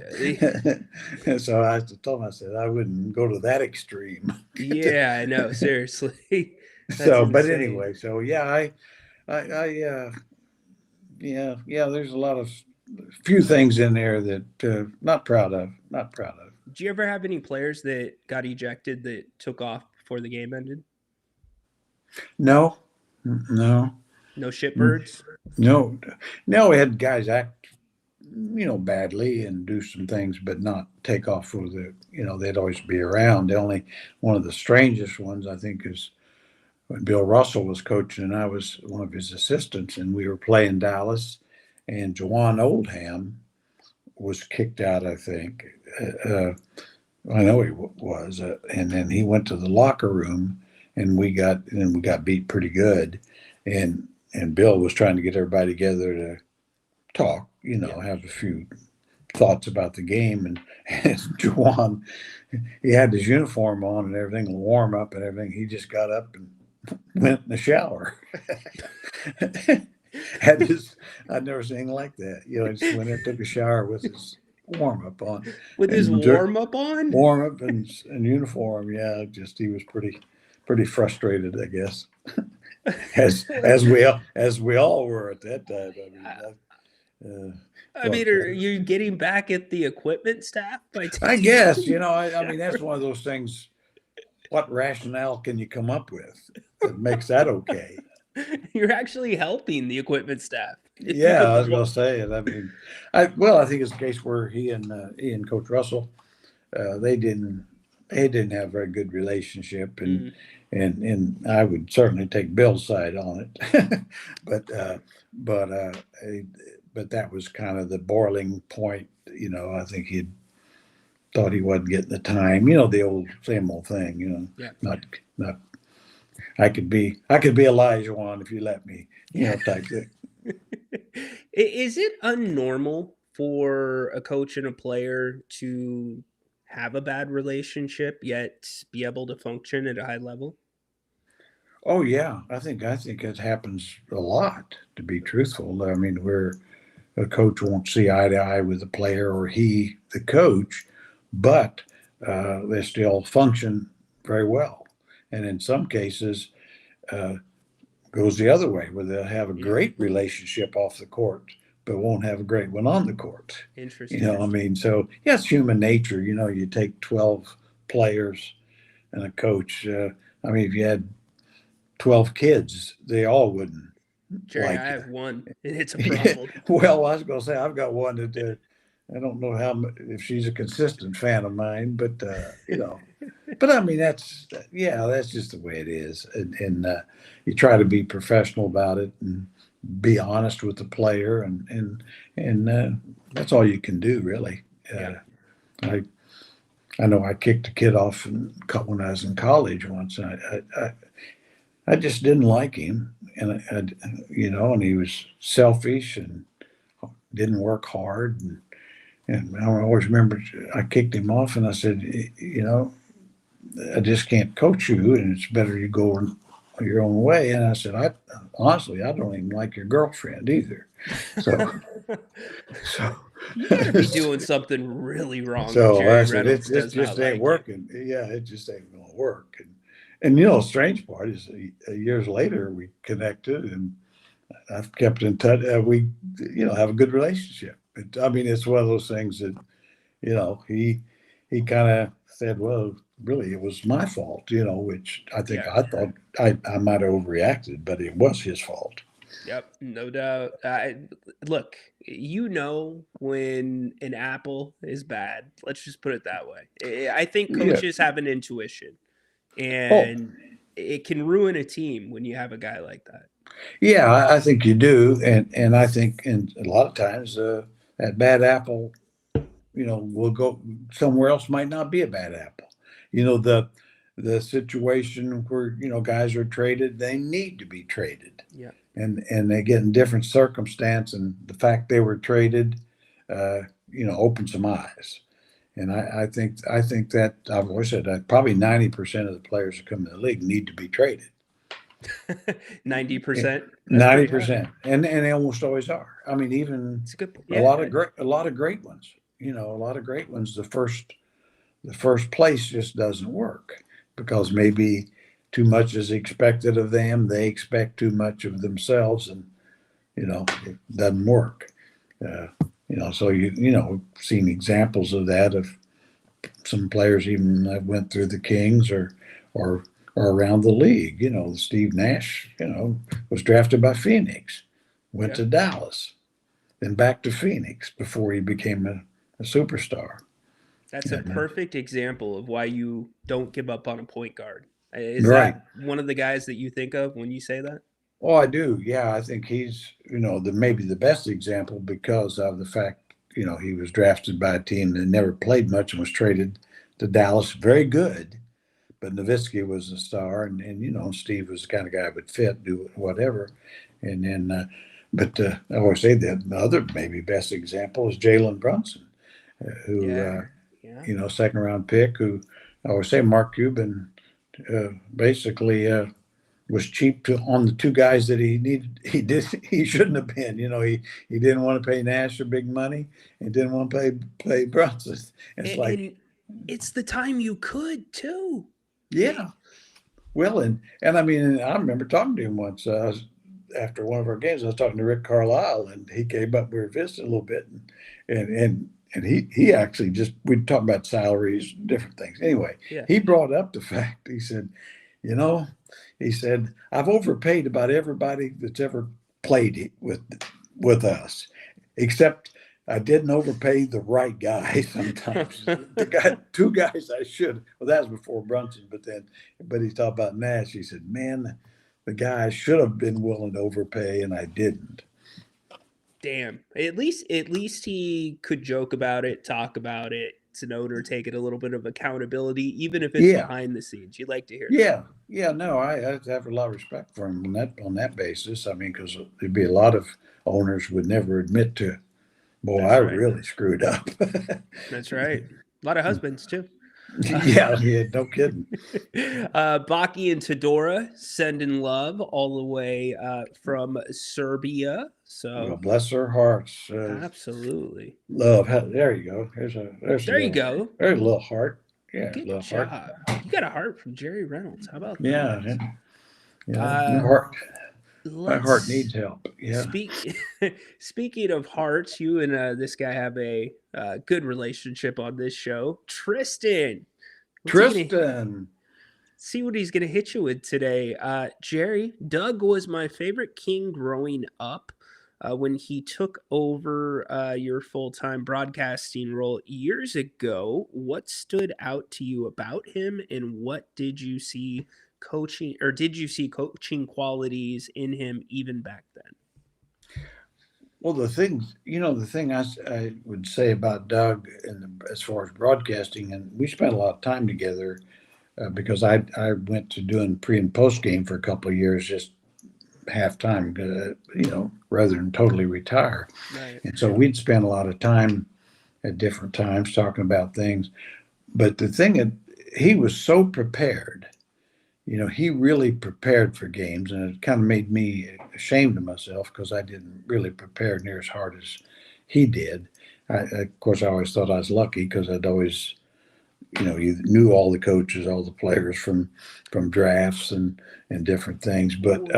And so I told him, I said, I wouldn't go to that extreme.
Yeah, I know. Seriously. That's
So, but
insane.
anyway, so yeah, yeah, there's a lot of few things in there that not proud of, not proud of.
Did you ever have any players that got ejected that took off before the game ended?
No, no,
No shitbirds?
no, no. We had guys act, badly and do some things, but not take off for they'd always be around. The only one of the strangest ones I think is when Bill Russell was coaching and I was one of his assistants, and we were playing Dallas, and Jawan Oldham was kicked out, I think. I know he was, and then he went to the locker room, and we got beat pretty good, and Bill was trying to get everybody together to talk, have a few thoughts about the game, and Jawan, he had his uniform on and everything, warm up and everything. He just got up and went in the shower. I'd never seen anything like that. Just went in, took a shower with his warm up on.
With his warm up on?
Warm up and uniform. Yeah, he was pretty frustrated, I guess. as we all were at that time.
I mean, are you getting back at the equipment staff by
I guess, I mean, that's one of those things. What rationale can you come up with that makes that okay?
You're actually helping the equipment staff.
Yeah, I was going to say it. I mean, I think it's a case where he and Coach Russell, they didn't have a very good relationship, and I would certainly take Bill's side on it, but that was kind of the boiling point. I think he thought he wasn't getting the time. The same old thing.
Yeah.
Not. I could be Elijah Wan if you let me. Type thing.
Is it unnormal for a coach and a player to have a bad relationship yet be able to function at a high level?
Oh yeah, I think it happens a lot. To be truthful, I mean, where a coach won't see eye to eye with the player, or he, the coach, but they still function very well. And in some cases, goes the other way, where they'll have a great relationship off the court, but won't have a great one on the court.
Interesting.
I mean, so yeah, it's human nature. You take 12 players and a coach. I mean, if you had 12 kids, they all wouldn't.
Jerry,
like
I
it.
have one, and it's a problem.
Well, I was going to say, I've got one that I don't know if she's a consistent fan of mine, but but I mean, that's just the way it is. And you try to be professional about it and be honest with the player, and that's all you can do, really. I know I kicked a kid off when I was in college once. And I just didn't like him, and and he was selfish and didn't work hard, and I always remember I kicked him off, and I said, I just can't coach you, and it's better you go your own way. And I said, honestly, I don't even like your girlfriend either. So
You gotta be doing something really wrong.
So
Jerry
I said, it just ain't working. Yeah, it just ain't gonna work. And the strange part is years later we connected, and I've kept in touch. We have a good relationship. I mean, it's one of those things that he kind of said, well, really, it was my fault, which I think I thought I might have overreacted, but it was his fault.
Yep, no doubt. Look, when an apple is bad. Let's just put it that way. I think coaches have an intuition, and it can ruin a team when you have a guy like that.
Yeah, I think you do, and I think a lot of times that bad apple, will go somewhere else. Might not be a bad apple. The situation where guys are traded, they need to be traded.
Yeah.
And they get in different circumstance, and the fact they were traded, opened some eyes. And I think that I've always said that probably 90% of the players that come in the league need to be traded.
90%.
90%, and they almost always are. I mean, even
It's a good.
a lot of great ones. You know, a lot of great ones. The first place just doesn't work because maybe too much is expected of them. They expect too much of themselves, and it doesn't work. So we've seen examples of that of some players even that went through the Kings or around the league. Steve Nash, was drafted by Phoenix, went to Dallas, then back to Phoenix before he became a superstar.
That's a perfect example of why you don't give up on a point guard. Is
Right.
that one of the guys that you think of when you say that?
Oh, I do. Yeah, I think he's, maybe the best example because of the fact, he was drafted by a team that never played much and was traded to Dallas. Very good, but Nowitzki was a star, and Steve was the kind of guy who would fit, do whatever. And then, I always say that the other maybe best example is Jalen Brunson, who, second round pick, who I always say Mark Cuban basically was cheap on the two guys that he shouldn't have been. He didn't want to pay Nash a big money and didn't want to pay Brunson.
And it's the time you could too.
Yeah. Well, and I mean, I remember talking to him once. After one of our games, I was talking to Rick Carlisle, and he came up. We were visiting a little bit, and he actually we'd talk about salaries, different things. Anyway, he brought up the fact. He said, I've overpaid about everybody that's ever played with us, except I didn't overpay the right guy sometimes. Two guys I should. Well, that was before Brunson, but he talked about Nash. He said, man, the guy I should have been willing to overpay, and I didn't.
Damn. At least he could joke about it, talk about it. It's an owner taking a little bit of accountability, even if it's behind the scenes. You'd like to hear that.
Yeah. No, I have a lot of respect for him on that basis. I mean, because there'd be a lot of owners would never admit to, boy, really screwed up.
That's right. A lot of husbands too.
Yeah, no kidding.
Baki and Todora sending love all the way from Serbia. So
well, bless their hearts.
Absolutely.
Love. There you go. There's
there you go.
There's a little heart. Yeah,
good
little
job.
Heart.
You got a heart from Jerry Reynolds. How about
that? Yeah. My heart needs help. Yeah.
Speaking of hearts, you and this guy have a good relationship on this show. Tristan. See what he's going to hit you with today. Jerry, Doug was my favorite king growing up. When he took over your full-time broadcasting role years ago, what stood out to you about him, and what did you see coaching qualities in him even back then?
Well, the thing I would say about Doug as far as broadcasting, and we spent a lot of time together because I went to doing pre and post game for a couple of years, just half-time, rather than totally retire.
Right.
And so we'd spend a lot of time at different times talking about things. But the thing that he was so prepared, he really prepared for games, and it kind of made me ashamed of myself because I didn't really prepare near as hard as he did. Of course, I always thought I was lucky because I'd always, you knew all the coaches, all the players from drafts and different things. But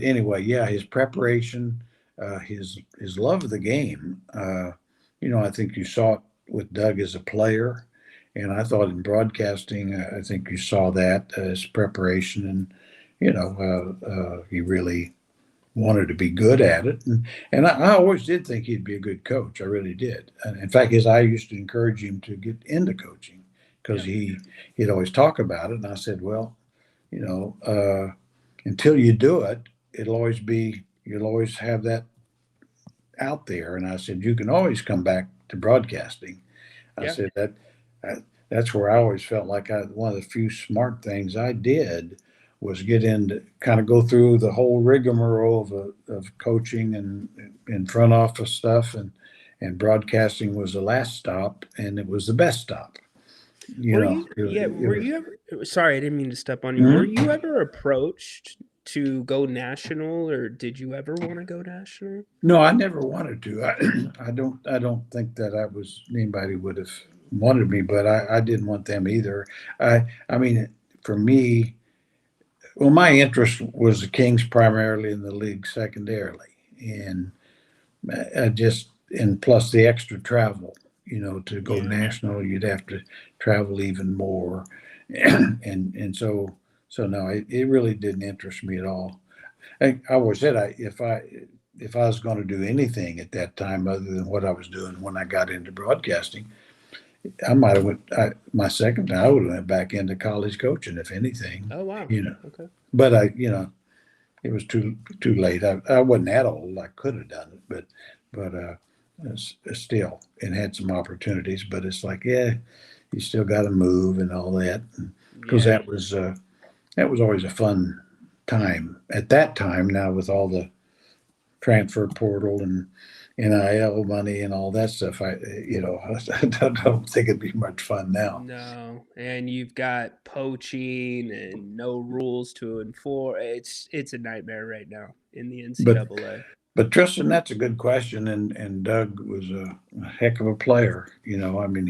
anyway, his preparation, his love of the game. I think you saw it with Doug as a player, and I thought in broadcasting, I think you saw that as preparation, and he really wanted to be good at it, and I always did think he'd be a good coach. I really did. And in fact, I used to encourage him to get into coaching because he'd always talk about it, and I said, well, until you do it, you'll always have that out there. And I said, you can always come back to broadcasting. I said that's where I always felt like one of the few smart things I did was get into kind of go through the whole rigmarole of coaching and front office stuff, and broadcasting was the last stop, and it was the best stop. You
Were
know,
you? Yeah.
it
Were
was,
you ever? Sorry, I didn't mean to step on you. Were
Mhm.
you ever approached to go national, or did you ever want to go national?
No, I never wanted to. I don't think that anybody would have wanted me, but I didn't want them either. I mean, for me, well, my interest was the Kings primarily in the league secondarily, and I just and plus the extra travel. You know, to go
Yeah.
national, you'd have to travel even more, and so no, it really didn't interest me at all. I always said if I was going to do anything at that time other than what I was doing when I got into broadcasting, I might have my second time I would have went back into college coaching if anything,
Oh wow.
you know.
Okay.
But it was too late. I wasn't that old. I could have done it, but still, and had some opportunities. But it's like, yeah, you still got to move and all that, because
Yeah.
that was always a fun time at that time. Now with all the transfer portal and NIL money and all that stuff, I don't think it'd be much fun now.
No, and you've got poaching and no rules to enforce. It's a nightmare right now in the
But
NCAA.
but Tristan, that's a good question, and Doug was a heck of a player. I mean,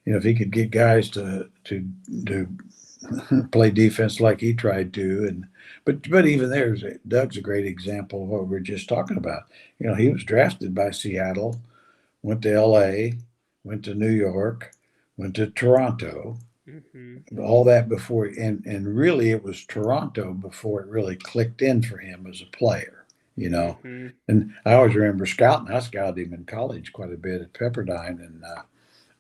if he could get guys to play defense like he tried to, but even Doug's a great example of what we are just talking about. He was drafted by Seattle, went to L.A., went to New York, went to Toronto,
Hmm.
all that before, and really it was Toronto before it really clicked in for him as a player.
Hmm.
And I always remember scouting. I scouted him in college quite a bit at Pepperdine, and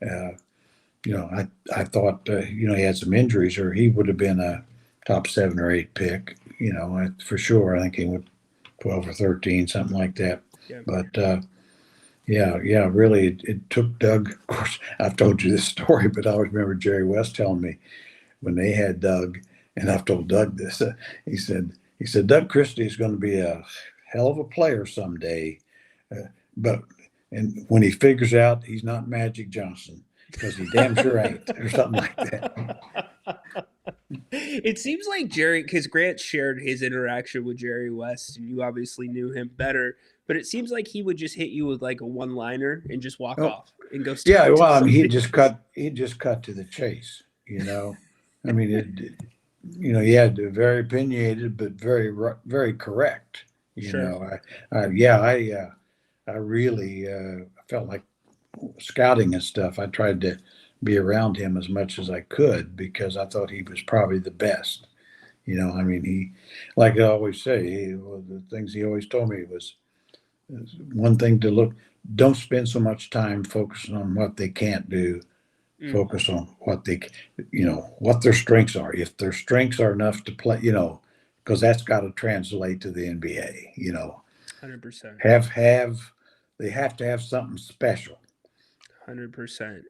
I thought he had some injuries, or he would have been a top 7 or 8 pick. For sure. I think he went 12 or 13, something like that.
Yeah.
But yeah, really, it took Doug. Of course, I've told you this story, but I always remember Jerry West telling me when they had Doug, and I've told Doug this. He said Doug Christie is going to be a hell of a player someday, but and when he figures out he's not Magic Johnson, because he damn sure ain't, or something like that.
It seems like Jerry, because Grant shared his interaction with Jerry West, and you obviously knew him better. But it seems like he would just hit you with like a one-liner and just walk
Oh,
off and go
yeah,
to
well, I mean,
somebody else.
he just cut to the chase. I mean, he had to very opinionated, but very correct.
Sure.
I really felt like scouting and stuff. I tried to be around him as much as I could because I thought he was probably the best. I mean, like I always say, the things he always told me was one thing to look. Don't spend so much time focusing on what they can't do.
Mm,
Focus on what their strengths are. If their strengths are enough to play, because that's got to translate to the NBA.
100%.
They have to have something special.
100%.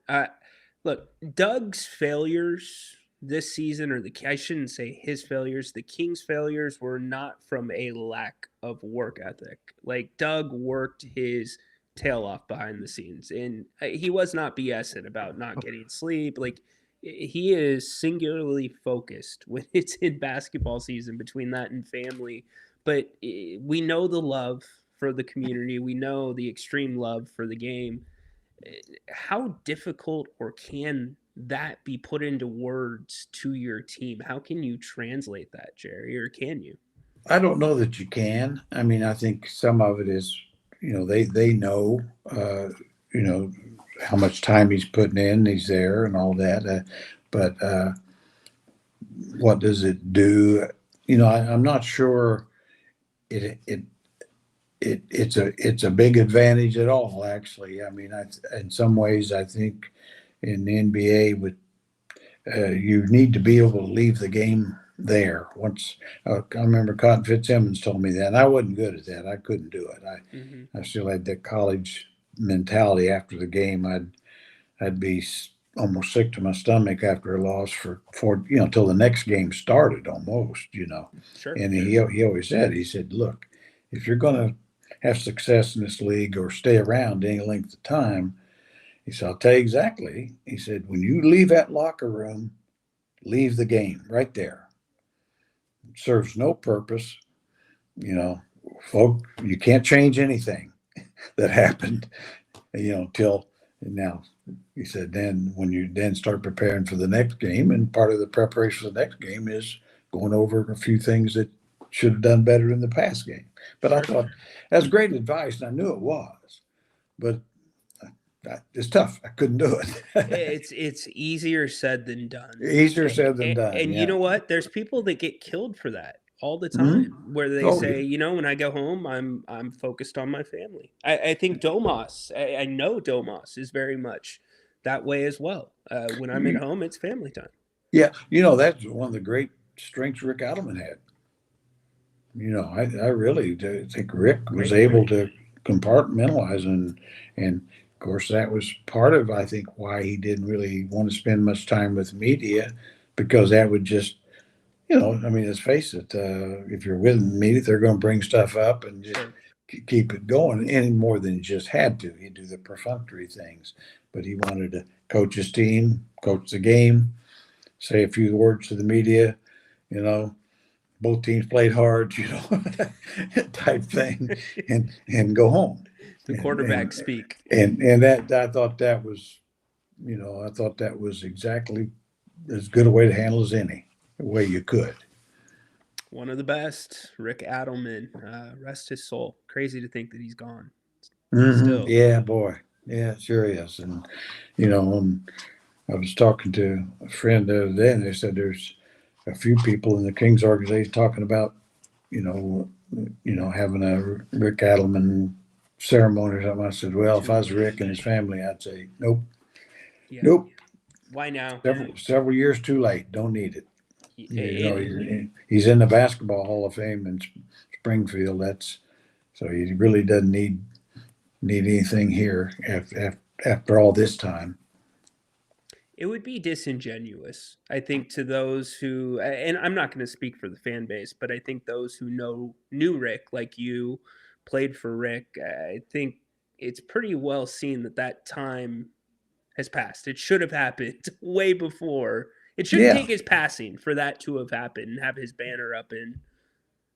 Look, Doug's failures this season, or I shouldn't say his failures, the Kings' failures were not from a lack of work ethic. Like, Doug worked his tail off behind the scenes, and he was not BSing about not getting sleep. Like, he is singularly focused when it's in basketball season between that and family. But we know the love for the community, we know the extreme love for the game. How difficult or can that be put into words to your team? How can you translate that, Jerry, or can you?
I don't know that you can. I mean, I think some of it is, they know, you know, how much time he's putting in, he's there, and all that. But what does it do? I'm not sure. It it's a big advantage at all. Actually, I mean, in some ways, I think in the NBA, with you need to be able to leave the game there. Once I remember Cotton Fitzsimmons told me that, and I wasn't good at that. I couldn't do it.
Hmm.
I still had that college mentality. After the game, I'd be almost sick to my stomach after a loss for till the next game started almost.
Sure.
And he always said, look, if you're going to have success in this league or stay around any length of time, He said, I'll tell you exactly. He said, when you leave that locker room, leave the game right there. It serves no purpose. You know, folk, you can't change anything that happened, till now. He said, then when you then start preparing for the next game, and part of the preparation for the next game is going over a few things that should have done better in the past game. But I thought that's great advice, and I knew it was, but it's tough. I couldn't do it.
It's easier said than done.
Easier said than done.
And
yeah.
you know what? There's people that get killed for that all the
Mhm.
time, where they
Oh,
say, when I go home, I'm focused on my family. I think Domas, I know Domas is very much that way as well. When I'm at home, it's family time.
Yeah, that's one of the great strengths Rick Adelman had. I really do think Rick was
Great
able
point.
to compartmentalize, and of course that was part of, I think, why he didn't really want to spend much time with media, because that would just, let's face it, if you're with media, they're going to bring stuff up and just
Sure.
keep it going any more than he just had to. He'd do the perfunctory things, but he wanted to coach his team, coach the game, say a few words to the media, both teams played hard, type thing, and go home.
The quarterback speak.
And that, I thought that was, exactly as good a way to handle as any way you could.
One of the best, Rick Adelman. Rest his soul. Crazy to think that he's gone. Still.
Yeah, boy. Yeah, it sure is. And, I was talking to a friend the other day, and they said there's a few people in the Kings organization talking about, having a Rick Adelman ceremony or something. I said, well, if I was Rick and his family, I'd say, nope,
Yeah.
nope.
Why now?
Several years too late. Don't need it.
And-
He's in the Basketball Hall of Fame in Springfield. So he really doesn't need anything here after all this time.
It would be disingenuous, I think, to those who, and I'm not going to speak for the fan base, but I think those who knew Rick, like you, played for Rick. I think it's pretty well seen that time has passed. It should have happened way before. It shouldn't take his passing for that to have happened and have his banner up in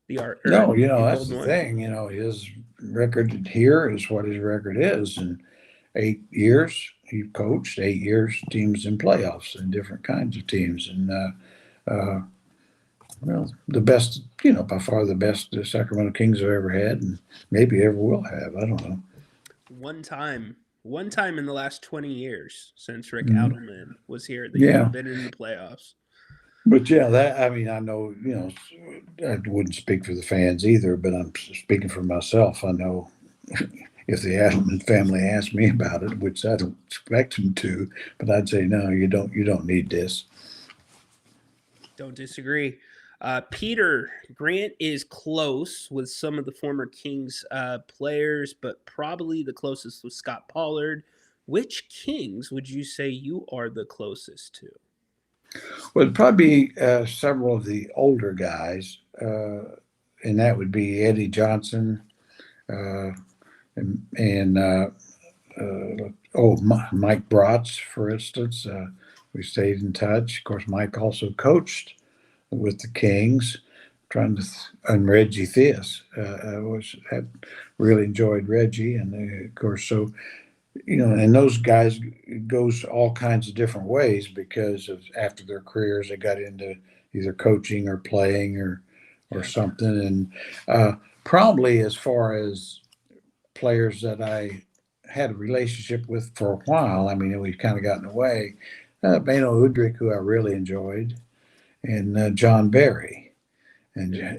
the art.
No, that's the thing. His record here is what his record is, and 8 years he coached, 8 years teams in playoffs and different kinds of teams, and the best, by far the best the Sacramento Kings have ever had, and maybe ever will have. I don't know.
One time in the last 20 years since Rick Adelman was here, that
Yeah.
you've been in the playoffs.
But I know, I wouldn't speak for the fans either, but I'm speaking for myself. I know if the Adelman family asked me about it, which I don't expect them to, but I'd say, no, you don't need this.
Don't disagree. Peter, Grant is close with some of the former Kings players, but probably the closest was Scott Pollard. Which Kings would you say you are the closest to?
Well, it'd probably be several of the older guys, and that would be Eddie Johnson, and Mike Bratz, for instance. We stayed in touch. Of course, Mike also coached with the Kings, and Reggie Theus. Had really enjoyed Reggie, and of course, so. And those guys goes all kinds of different ways because of after their careers, they got into either coaching or playing or something. And probably as far as players that I had a relationship with for a while, we've kind of gotten away. Beno Udrich, who I really enjoyed, and John Barry. And, I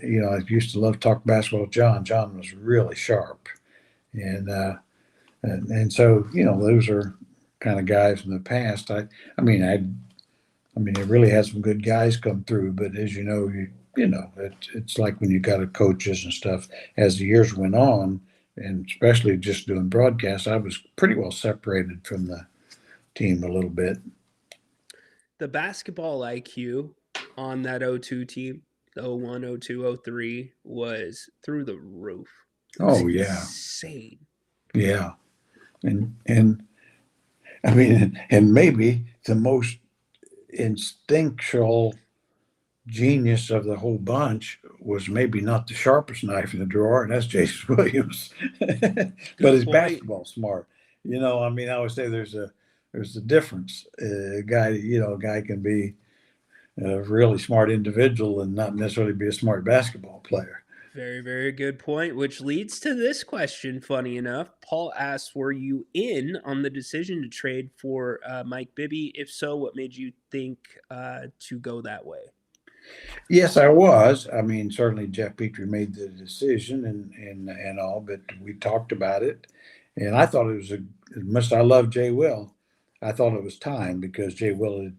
used to love talk basketball with John. John was really sharp. And so, those are kind of guys from the past. I really had some good guys come through, but as it's like when you got a coaches and stuff, as the years went on, and especially just doing broadcasts, I was pretty well separated from the team a little bit.
The basketball IQ on that 02 team, the 01, 02, 03, was through the roof.
Oh, yeah.
Insane.
Yeah. And I mean, and maybe the most instinctual genius of the whole bunch was maybe not the sharpest knife in the drawer, and that's Jason Williams. But his
point.
basketball smart. I mean, I always say there's a difference. A guy can be a really smart individual and not necessarily be a smart basketball player.
Very, very good point, which leads to this question. Funny enough, Paul asks, were you in on the decision to trade for Mike Bibby? If so, what made you think to go that way?
Yes, I was. I mean, certainly Jeff Petrie made the decision and all, but we talked about it, and I thought it was as much as I love Jay Will, I thought it was time because Jay Will had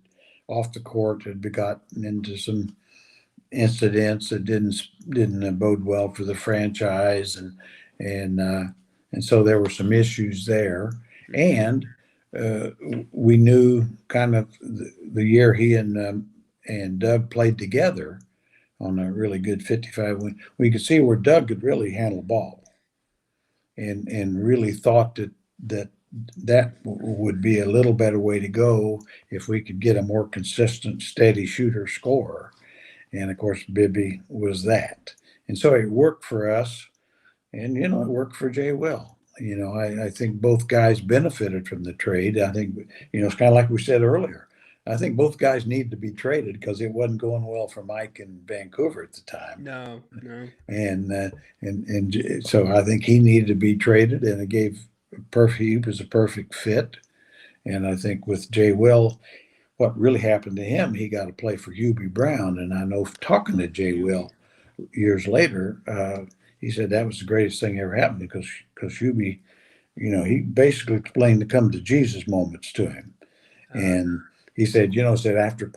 off the court had gotten into some incidents that didn't bode well for the franchise, and so there were some issues there, and we knew kind of the year he and Doug played together on a really good 55 win. We could see where Doug could really handle ball, and really thought that would be a little better way to go if we could get a more consistent, steady shooter scorer. And of course, Bibby was that. And so it worked for us, and it worked for Jay Will. I think both guys benefited from the trade. I think it's kind of like we said earlier. I think both guys need to be traded because it wasn't going well for Mike in Vancouver at the time.
No.
And so I think he needed to be traded, and it gave he was a perfect fit. And I think with Jay Will, what really happened to him, he got to play for Hubie Brown. And I know talking to Jay Will years later, he said that was the greatest thing ever happened because Hubie, he basically explained the come to Jesus moments to him. And he said, after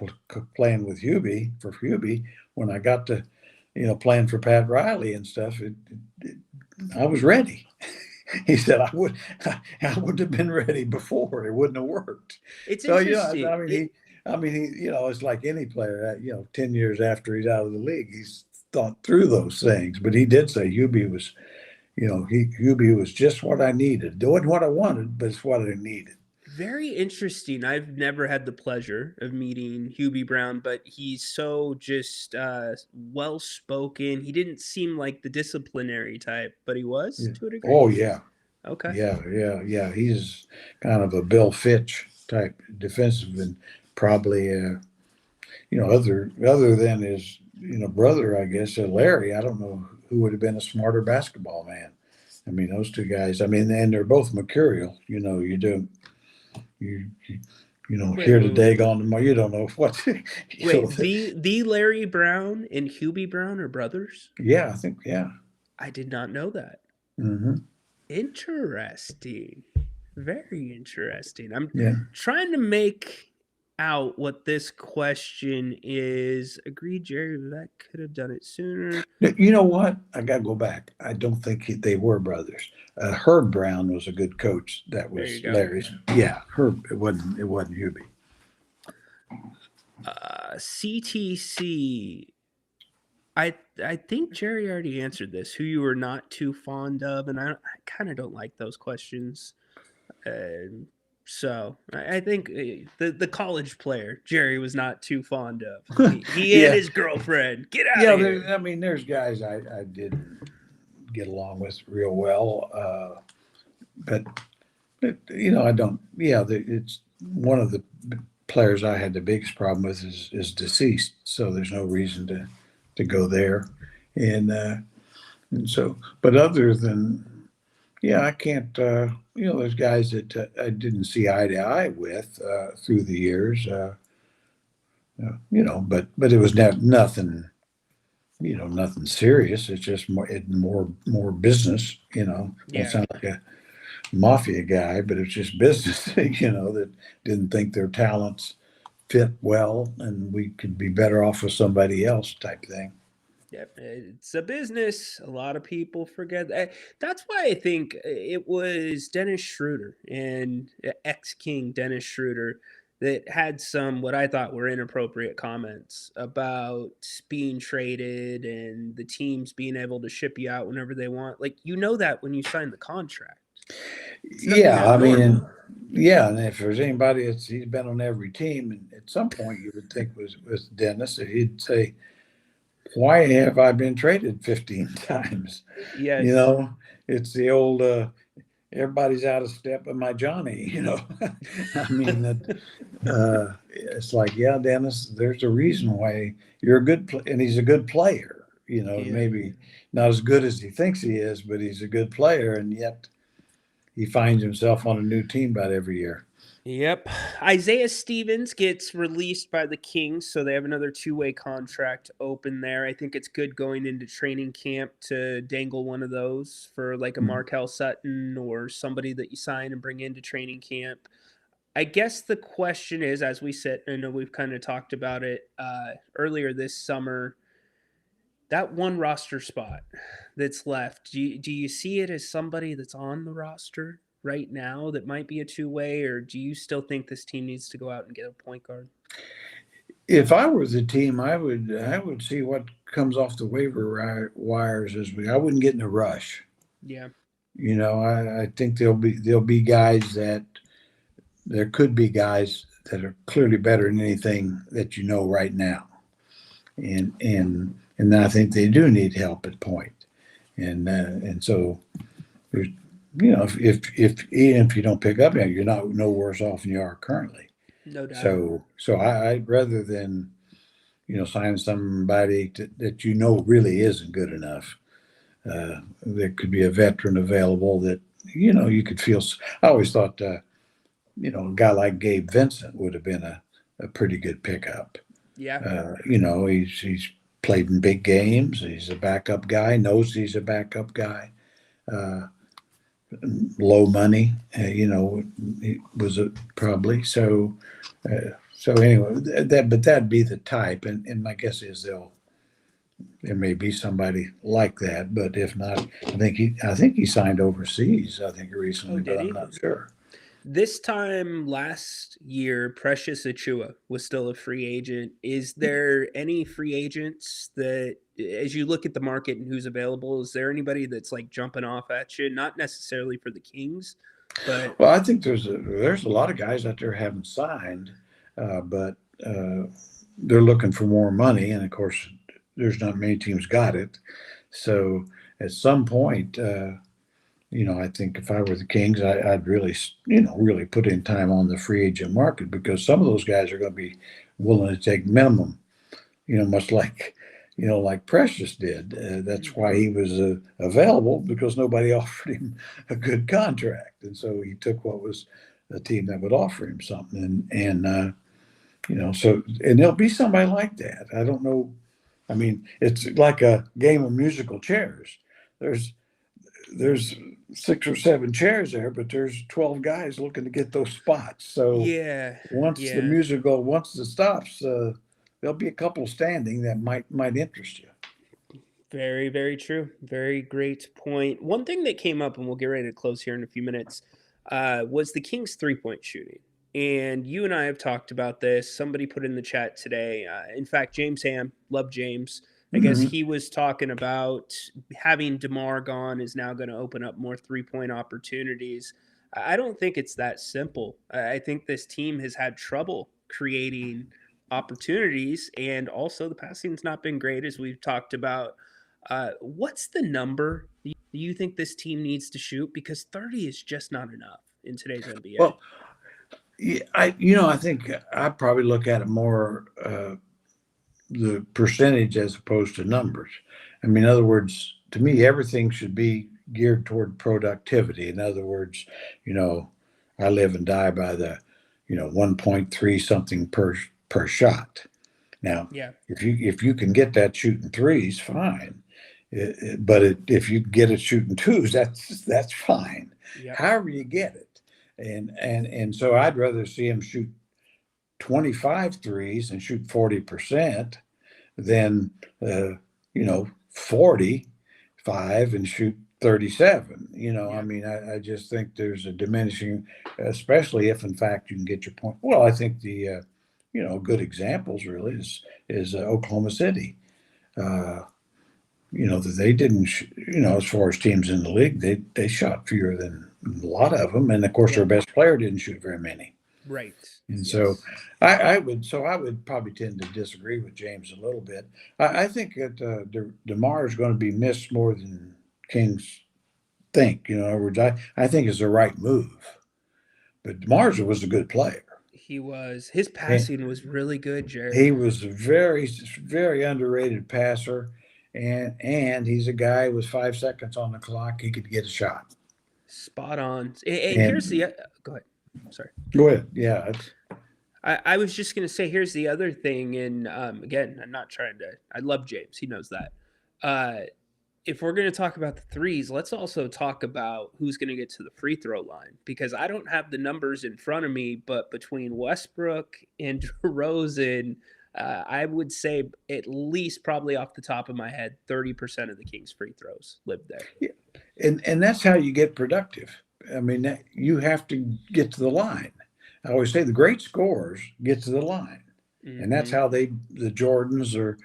playing with Hubie, when I got to, playing for Pat Riley and stuff, I was ready. He said, I would have been ready before. It wouldn't have worked.
It's interesting.
He, it's like any player, 10 years after he's out of the league, he's thought through those things. But he did say Hubie was, Hubie was just what I needed. It wasn't what I wanted, but it's what I needed.
Very interesting. I've never had the pleasure of meeting Hubie Brown, but he's so just well-spoken. He didn't seem like the disciplinary type, but he was to a degree.
Oh, yeah.
Okay.
Yeah. He's kind of a Bill Fitch type defensive, and probably, other than his, brother, I guess, Larry, I don't know who would have been a smarter basketball man. I mean, those two guys, and they're both mercurial. You do. Here today, gone tomorrow. You don't know what.
The Larry Brown and Hubie Brown are brothers?
Yeah, I think. Yeah,
I did not know that.
Mm-hmm.
Interesting. Very interesting. I'm
Yeah.
trying to make out what this question is. Agreed, Jerry, that could have done it sooner.
You know what? I got to go back. I don't think they were brothers. Herb Brown was a good coach. That was Larry's. Yeah, Herb. It wasn't Hubie.
CTC. I think Jerry already answered this. Who you were not too fond of, and I kind of don't like those questions. So I think the college player Jerry was not too fond of. He and his girlfriend. Get out of here.
There's guys I didn't get along with real well, but I don't. Yeah, it's one of the players I had the biggest problem with is deceased, so there's no reason to go there, and so. But other than, I can't. There's guys that I didn't see eye to eye with through the years. But it was nothing. Nothing serious. It's just more business. Don't sound like a mafia guy, but it's just business. That didn't think their talents fit well, and we could be better off with somebody else, type thing.
Yep, it's a business. A lot of people forget that. That's why I think it was Dennis Schroeder and ex-King Dennis Schroeder that had some what I thought were inappropriate comments about being traded and the teams being able to ship you out whenever they want. Like, that when you sign the contract. nothing
Yeah, I mean,
abnormal.
and if there's anybody he's been on every team, and at some point you would think was Dennis, that he'd say, "Why have I been traded 15 times?" You
Yes.
know, it's the old everybody's out of step with my Johnny. I mean that it's like, yeah, Dennis, there's a reason why you're a and he's a good player.
Yeah.
Maybe not as good as he thinks he is, but he's a good player, and yet he finds himself on a new team about every year.
Yep. Isaiah Stevens gets released by the Kings, so they have another two-way contract open there. I think it's good going into training camp to dangle one of those for like a Markel Sutton or somebody that you sign and bring into training camp. I guess the question is, as we sit, I know we've kind of talked about it earlier this summer, that one roster spot that's left, do you see it as somebody that's on the roster right now that might be a two-way, or do you still think this team needs to go out and get a point guard?
If I were the team, I would see what comes off the wires as I wouldn't get in a rush.
Yeah.
I think there'll be guys that there could be guys that are clearly better than anything that right now, and I think they do need help at point, and so there's even if you don't pick up, you're not no worse off than you are currently.
No doubt.
So I'd rather than sign somebody that really isn't good enough. There could be a veteran available that you could feel. I always thought a guy like Gabe Vincent would have been a pretty good pickup.
Yeah.
He's played in big games. He's a backup guy. Knows he's a backup guy. Low money. It was probably so. So anyway, but that'd be the type, and my guess is there may be somebody like that, but if not, I think he signed overseas. I think recently,
did
but
he?
I'm not sure.
This time last year, Precious Achua was still a free agent. Is there any free agents that, as you look at the market and who's available, is there anybody that's like jumping off at you? Not necessarily for the Kings, but
Well, I think there's a lot of guys out there haven't signed, but they're looking for more money, and of course, there's not many teams got it. So at some point, I think if I were the Kings, I'd really, really put in time on the free agent market, because some of those guys are going to be willing to take minimum, much like, like Precious did. That's why he was available, because nobody offered him a good contract. And so he took what was a team that would offer him something. And there'll be somebody like that. I don't know. I mean, it's like a game of musical chairs. There's 6 or 7 chairs there, but there's 12 guys looking to get those spots. So
yeah,
once it stops, there'll be a couple standing that might interest you.
very, very true. Very great point. One thing that came up, and we'll get ready to close here in a few minutes, was the Kings' three-point shooting. And you and I have talked about this. Somebody put in the chat today. In fact, James Ham, love James. I guess he was talking about having DeMar gone is now going to open up more three-point opportunities. I don't think it's that simple. I think this team has had trouble creating opportunities, and also the passing's not been great, as we've talked about. What's the number you think this team needs to shoot? Because 30 is just not enough in today's NBA.
Well, yeah, I think I probably look at it more the percentage as opposed to numbers. I mean, in other words, to me, everything should be geared toward productivity. In other words, I live and die by the 1.3 something per shot. Now,
yeah,
if you can get that shooting threes, fine. But if you get it shooting twos, that's fine.
yeah,
However you get it. And so I'd rather see him shoot 25 threes and shoot 40% than 45 and shoot 37. I mean, I just think there's a diminishing, especially if in fact you can get your point. Well, I think the good examples really is Oklahoma City. that they didn't, as far as teams in the league, they shot fewer than a lot of them, and of course their best player didn't shoot very many.
Right.
And
Yes.
so I would probably tend to disagree with James a little bit. I think that DeMar is going to be missed more than Kings think. In other words, I think it's the right move. But DeMar was a good player.
He was. His passing was really good, Jerry.
He was a very, very underrated passer, and he's a guy with 5 seconds on the clock. He could get a shot.
Spot on. And here's the go ahead. Sorry.
Go ahead. Yeah.
I was just going to say, here's the other thing. And again, I'm not trying to, I love James. He knows that. If we're going to talk about the threes, let's also talk about who's going to get to the free throw line, because I don't have the numbers in front of me, but between Westbrook and DeRozan, I would say at least, probably off the top of my head, 30% of the Kings free throws live there.
Yeah. And that's how you get productive. I mean, you have to get to the line. I always say the great scorers get to the line. Mm-hmm. And that's how the Jordans or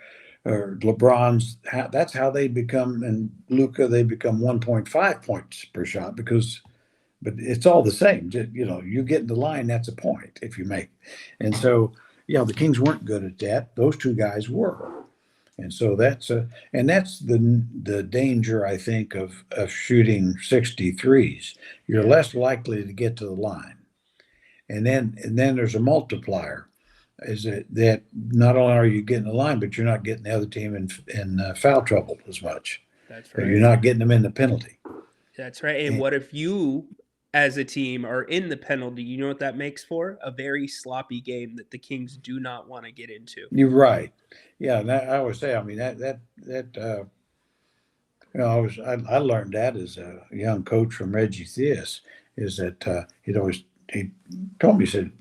LeBron's, that's how they become, and Luka, they become 1.5 points per shot, but it's all the same. You get in the line, that's a point if you make. And so, the Kings weren't good at that. Those two guys were. And so that's the danger, I think, of shooting 63s. You're less likely to get to the line. And then there's a multiplier. Is that not only are you getting the line, but you're not getting the other team in foul trouble as much.
That's right.
You're not getting them in the penalty.
That's right. And what if you, as a team, are in the penalty? You know what that makes for? A very sloppy game that the Kings do not want to get into.
You're right. Yeah, and I always say, I mean, I learned that as a young coach from Reggie Theus, is that he told me, he said,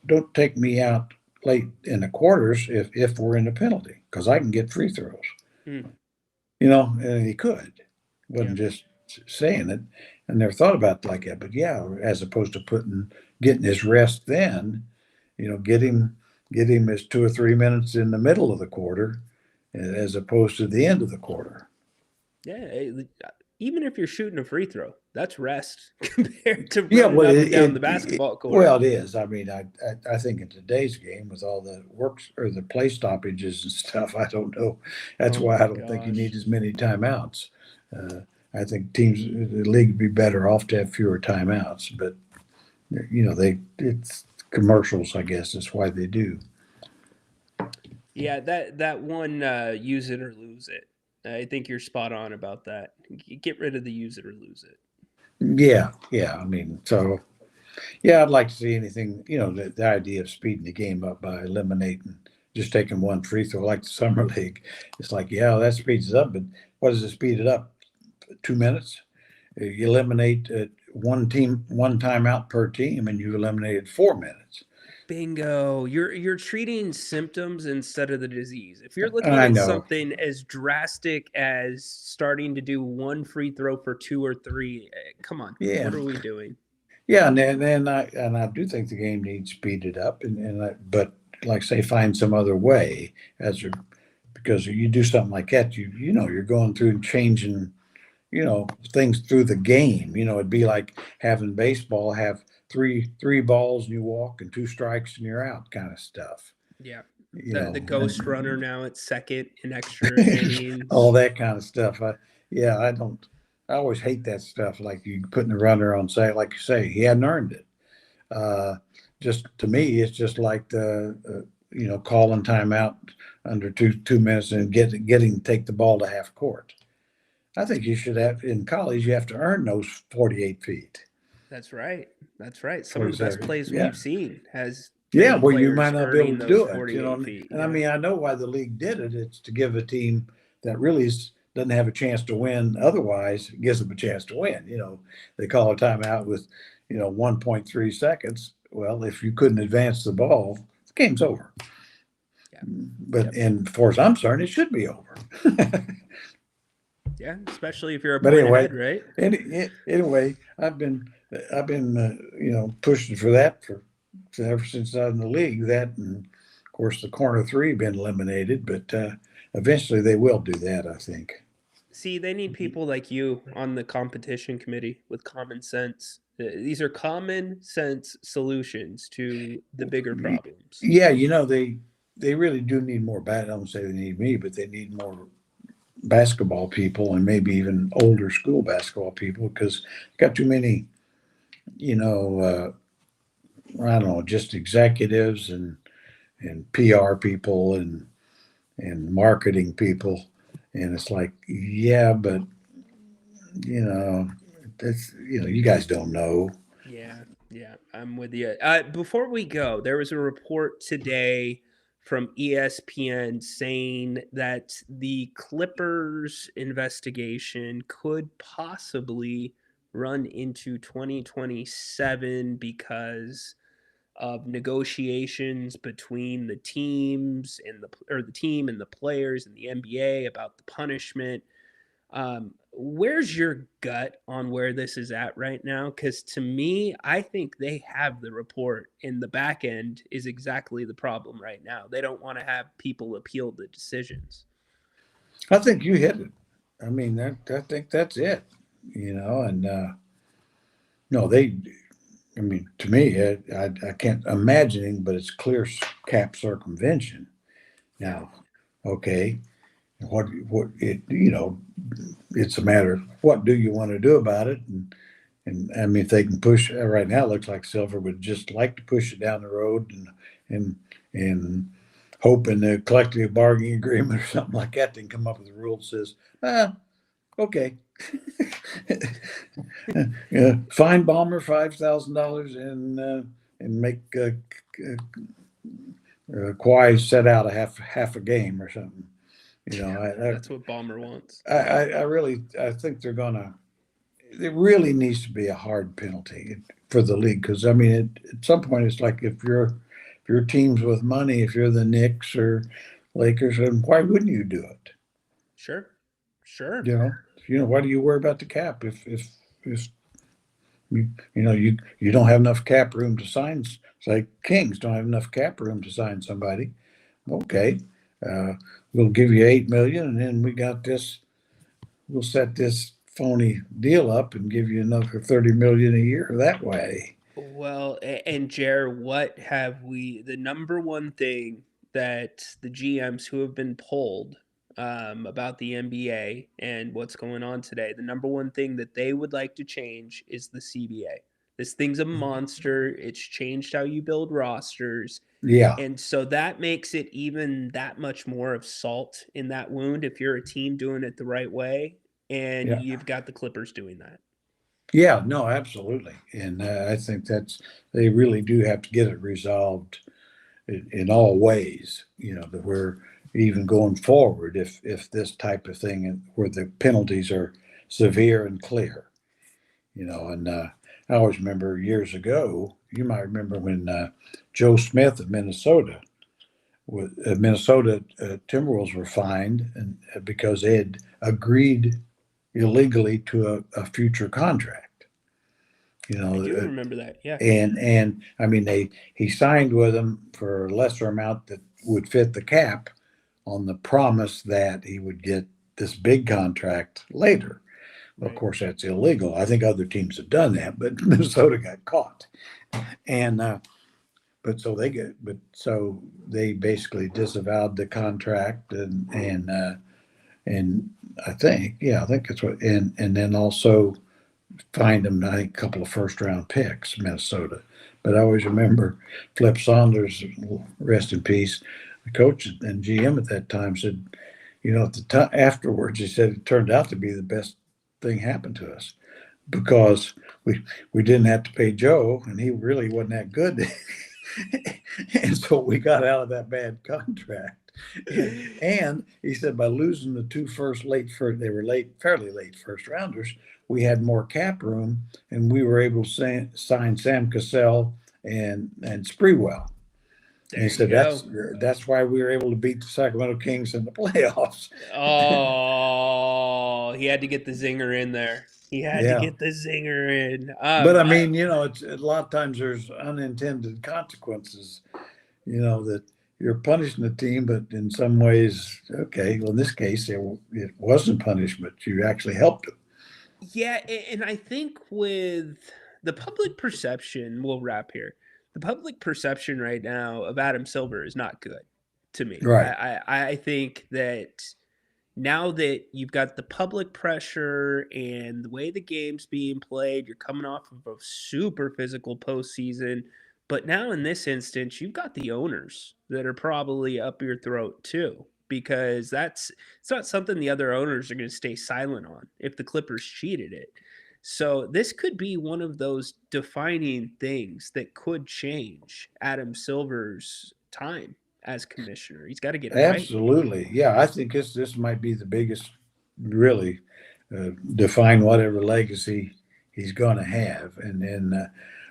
don't take me out late in the quarters if we're in the penalty, because I can get free throws. And he could. Wasn't just saying it. I never thought about it like that. But as opposed to getting his rest then, get him his 2 or 3 minutes in the middle of the quarter as opposed to the end of the quarter.
Yeah. Even if you're shooting a free throw, that's rest compared to running up and down the basketball court.
Well, it is. I mean, I think in today's game with all the works or the play stoppages and stuff, I don't know. That's why I don't think you need as many timeouts. I think the league would be better off to have fewer timeouts. But it's commercials, I guess. That's why they do.
Yeah, that one use it or lose it. I think you're spot on about that. Get rid of the use it or lose it.
Yeah. I mean, so, I'd like to see anything, the idea of speeding the game up by eliminating, just taking one free throw like the Summer League. It's like, that speeds it up, but what does it speed it up? 2 minutes? You eliminate one timeout per team, and you eliminated 4 minutes.
Bingo. You're treating symptoms instead of the disease. If you're looking at something as drastic as starting to do one free throw for 2 or 3, come on. Yeah. What are we doing?
Yeah, and I do think the game needs speeded up, but like say find some other way because you do something like that, you're going through and changing, things through the game. It'd be like having baseball have three balls and you walk and 2 strikes and you're out kind of stuff.
Yeah. The ghost runner now at second in extra innings.
All that kind of stuff. I always hate that stuff. Like you putting the runner on site, like you say, he hadn't earned it. Just to me, it's just like calling timeout under two minutes and getting take the ball to half court. I think you should have, in college, you have to earn those 48 feet.
That's right. Some of the best plays we've seen has.
Well, you might not be able to do it.
Feet,
I mean, I know why the league did it. It's to give a team that really doesn't have a chance to win. Otherwise, it gives them a chance to win. They call a timeout with, 1.3 seconds. Well, if you couldn't advance the ball, the game's over. Yeah. But as far as I'm concerned, it should be over.
Yeah, especially if you're a point ahead, right?
Anyway, I've been pushing for that ever since I was in the league. That, and of course the corner 3 been eliminated, but eventually they will do that, I think.
See, they need people like you on the competition committee with common sense. These are common sense solutions to the bigger problems.
Yeah, they really do need more I don't say they need me, but they need more basketball people and maybe even older school basketball people because got too many, I don't know, just executives and PR people and marketing people. And it's like, yeah, but that's you guys don't know.
Yeah, I'm with you. Before we go, there was a report today from ESPN saying that the Clippers investigation could possibly run into 2027 because of negotiations between the teams and the team and the players and the NBA about the punishment. Where's your gut on where this is at right now? Because to me, I think they have the report, and the back end is exactly the problem right now. They don't want to have people appeal the decisions.
I think you hit it. I mean, I think that's it. And no, I mean, to me, I can't imagining, but it's clear cap circumvention. Now, okay, what it's a matter of what do you want to do about it, and I mean, if they can push right now, it looks like Silver would just like to push it down the road and hope in the collective bargaining agreement or something like that, they can come up with a rule that says, okay. Yeah, fine Bomber $5,000 and make Kawhi set out a half a game or something.
That's what Bomber wants.
I think they're gonna. There really needs to be a hard penalty for the league because I mean, at some point it's like if your team's with money, if you're the Knicks or Lakers, then why wouldn't you do it?
Sure.
Why do you worry about the cap if you don't have enough cap room to sign? It's like Kings don't have enough cap room to sign somebody. Okay, we'll give you $8 million, and then we got this. We'll set this phony deal up and give you another $30 million a year that way.
Well, and Jer, what have the number one thing that the GMs who have been polled about the NBA and what's going on today, the number one thing that they would like to change is the CBA. This thing's a monster. It's changed how you build rosters.
Yeah.
And so that makes it even that much more of salt in that wound if you're a team doing it the right way. And you've got the Clippers doing that.
Yeah, no, absolutely. And I think they really do have to get it resolved in all ways, that we're even going forward if this type of thing where the penalties are severe and clear, and I always remember years ago, you might remember when Joe Smith of Minnesota Timberwolves were fined and because they had agreed illegally to a future contract.
I do remember that, yeah.
And I mean, he signed with them for a lesser amount that would fit the cap on the promise that he would get this big contract later. Right. Of course, that's illegal. I think other teams have done that, but Minnesota got caught. And so they basically disavowed the contract and I think that's what and then also fined them, I think, a couple of first round picks, Minnesota. But I always remember Flip Saunders, rest in peace, the coach and GM at that time said, at the time afterwards, he said it turned out to be the best thing happened to us because we didn't have to pay Joe and he really wasn't that good. And so we got out of that bad contract. And he said by losing the two fairly late first rounders, we had more cap room and we were able to sign Sam Cassell and Sprewell. And he said that's why we were able to beat the Sacramento Kings in the playoffs.
Oh, he had to get the zinger in there.
But I mean, it's a lot of times there's unintended consequences, that you're punishing the team, but in some ways, okay. Well, in this case, it wasn't punishment. You actually helped them.
Yeah, and I think with the public perception, we'll wrap here. The public perception right now of Adam Silver is not good to me.
Right.
I think that now that you've got the public pressure and the way the game's being played, you're coming off of a super physical postseason. But now in this instance, you've got the owners that are probably up your throat too, because it's not something the other owners are going to stay silent on if the Clippers cheated it. So this could be one of those defining things that could change Adam Silver's time as commissioner. He's got to get it right.
Absolutely. Yeah, I think this might be the biggest, really define whatever legacy he's going to have. And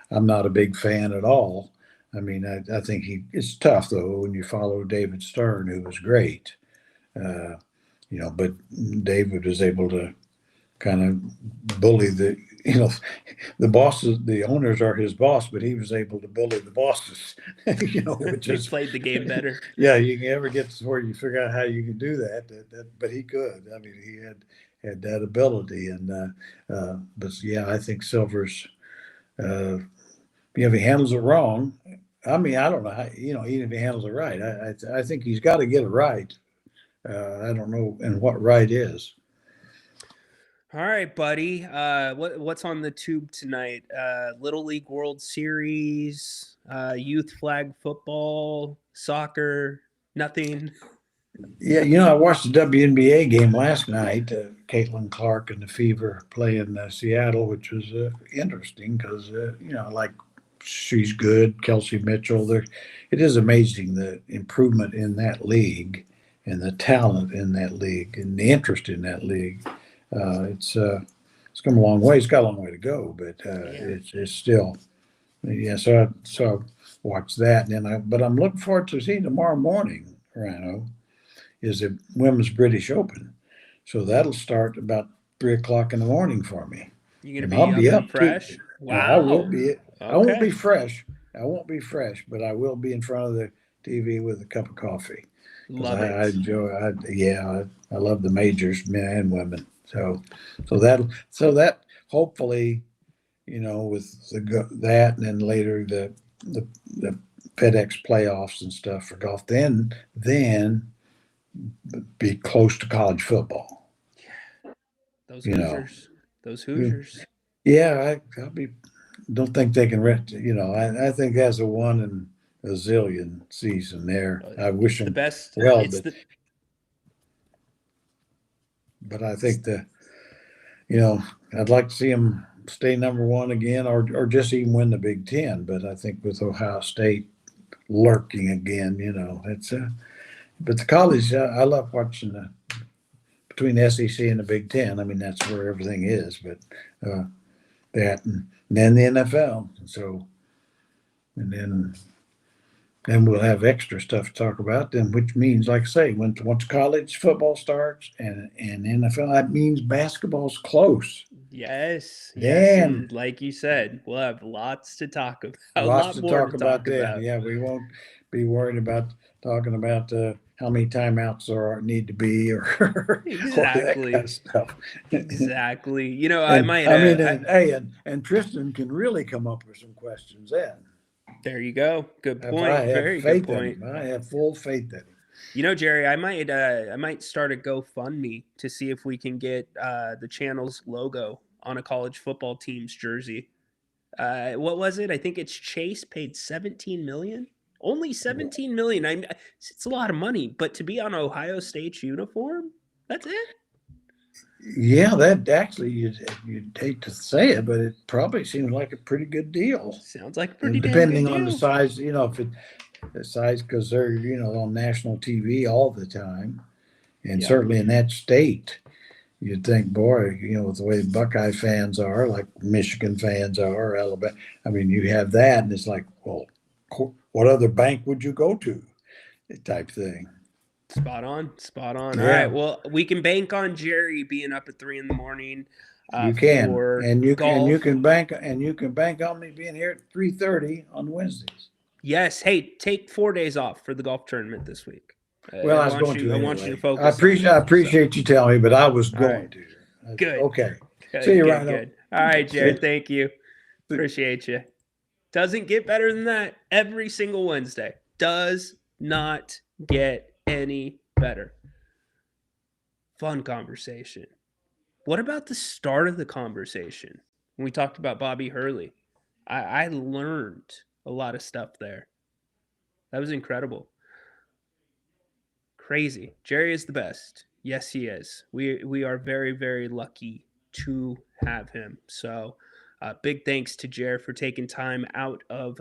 I'm not a big fan at all. I mean, I think it's tough, though, when you follow David Stern, who was great. But David was able to kind of bully the bosses. The owners are his boss, but he was able to bully the bosses, which
He
is
played the game better.
Yeah, you can ever get to where you figure out how you can do that, but he could. I mean, he had that ability, but yeah, I think Silver's, if he handles it wrong, I mean, I don't know how, even if he handles it right, I think he's got to get it right. I don't know, and what right is.
All right, buddy. What's on the tube tonight? Little League World Series, youth flag football, soccer, nothing.
Yeah, I watched the WNBA game last night. Caitlin Clark and the Fever playing Seattle, which was interesting because she's good. Kelsey Mitchell. It is amazing the improvement in that league and the talent in that league and the interest in that league. It's come a long way. It's got a long way to go, but it's still, yeah. So I watched that, but I'm looking forward to seeing tomorrow morning. Ryno is the Women's British Open, so that'll start about 3:00 in the morning for me.
You're gonna be up and fresh. Wow,
I will be.
Okay.
I won't be fresh. But I will be in front of the TV with a cup of coffee.
Love
it. I enjoy. I love the majors, men and women. So that hopefully, with that, and then later the FedEx playoffs and stuff for golf, then be close to college football.
Those Hoosiers. Those Hoosiers.
Yeah, I'll be. Don't think they can rent. I think that's a one in a zillion season there. I wish them
the best.
Well, but I think I'd like to see them stay number one again, or just even win the Big Ten. But I think with Ohio State lurking again, it's but the college, I love watching between the SEC and the Big Ten. I mean, that's where everything is. But that and then the NFL. So, and then we'll have extra stuff to talk about. Then, which means, like I say, once college football starts and NFL, that means basketball's close.
Yes.
And
like you said, we'll have lots to talk about.
Lots to talk about then. Yeah, we won't be worried about talking about how many timeouts there need to be or
exactly
all that kind of stuff.
Exactly.
And Tristan can really come up with some questions then.
There you go. Good point. Very good point.
I have full faith in him.
Jerry, I might start a GoFundMe to see if we can get the channel's logo on a college football team's jersey. What was it? I think it's Chase paid $17 million. Only $17 million. It's a lot of money, but to be on Ohio State's uniform, that's it.
Yeah, that actually you'd hate to say it, but it probably seems like a pretty good deal.
Sounds like a pretty
depending
good
on
deal.
the size, if the size, because they're on national TV all the time, and certainly in that state, you'd think, boy, with the way Buckeye fans are, like Michigan fans are, Alabama. I mean, you have that, and it's like, well, what other bank would you go to? Type thing.
Spot on.
Yeah.
All right. Well, we can bank on Jerry being up at 3 a.m.
You can, and you
golf.
can bank on me being here at 3:30 on Wednesdays.
Yes. Hey, take 4 days off for the golf tournament this week.
Well, I was going to.
I want you
Anyway.
to focus.
I appreciate you telling me, but I was
All
going
right.
to.
Good.
Okay.
Good,
See you,
good,
Ryno.
good. All right, Jared. Thank you. Appreciate you. Doesn't get better than that every single Wednesday. Does not get any better. Fun conversation. What about the start of the conversation when we talked about Bobby Hurley? I learned a lot of stuff there. That was incredible. Crazy. Jerry is the best. Yes, he is. We are very, very lucky to have him. So big thanks to Jerry for taking time out of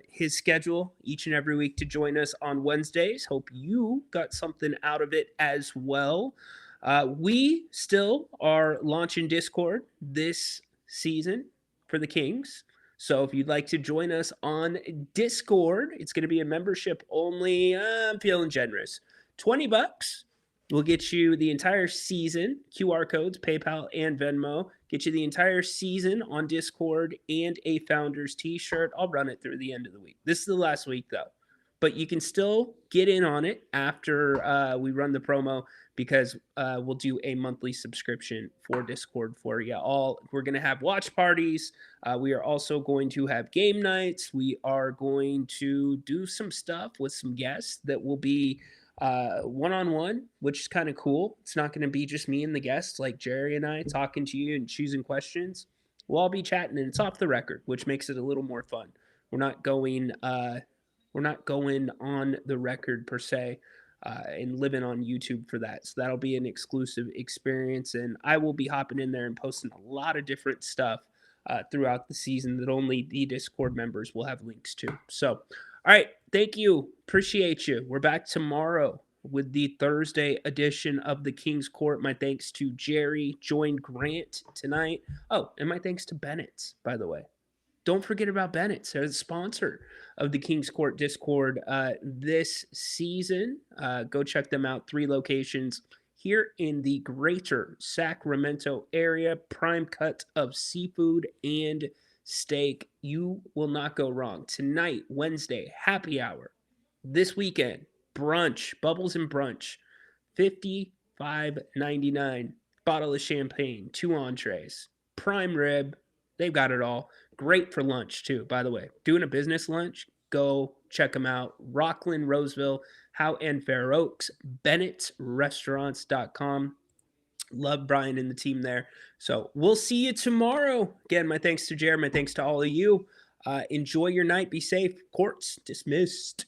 his schedule each and every week to join us on Wednesdays. Hope you got something out of it as well. We still are launching Discord this season for the Kings. So if you'd like to join us on Discord, it's going to be a membership only. I'm feeling generous. $20 will get you the entire season, QR codes, PayPal, and Venmo. Get you the entire season on Discord and a Founders t-shirt. I'll run it through the end of the week. This is the last week, though. But you can still get in on it after we run the promo because we'll do a monthly subscription for Discord for you all. We're going to have watch parties. We are also going to have game nights. We are going to do some stuff with some guests that will be one-on-one, which is kind of cool. It's not going to be just me and the guests like Jerry and I talking to you and choosing questions. We'll all be chatting and it's off the record, which makes it a little more fun. We're not going on the record per se and living on YouTube for that. So that'll be an exclusive experience. And I will be hopping in there and posting a lot of different stuff throughout the season that only the Discord members will have links to. So, all right. Thank you. Appreciate you. We're back tomorrow with the Thursday edition of the King's Court. My thanks to Jerry. Join Grant tonight. Oh, and my thanks to Bennett's, by the way. Don't forget about Bennett's. They're the sponsor of the King's Court Discord this season. Go check them out. 3 locations here in the greater Sacramento area. Prime cut of seafood and steak. You will not go wrong. Tonight, Wednesday, happy hour. This weekend, brunch, Bubbles and Brunch, $55.99. Bottle of champagne, 2 entrees, prime rib. They've got it all. Great for lunch, too, by the way. Doing a business lunch, go check them out. Rockland, Roseville, Howe and Fair Oaks, Bennett'sRestaurants.com. Love Brian and the team there. So we'll see you tomorrow. Again, my thanks to Jared. My thanks to all of you. Enjoy your night. Be safe. Court's dismissed.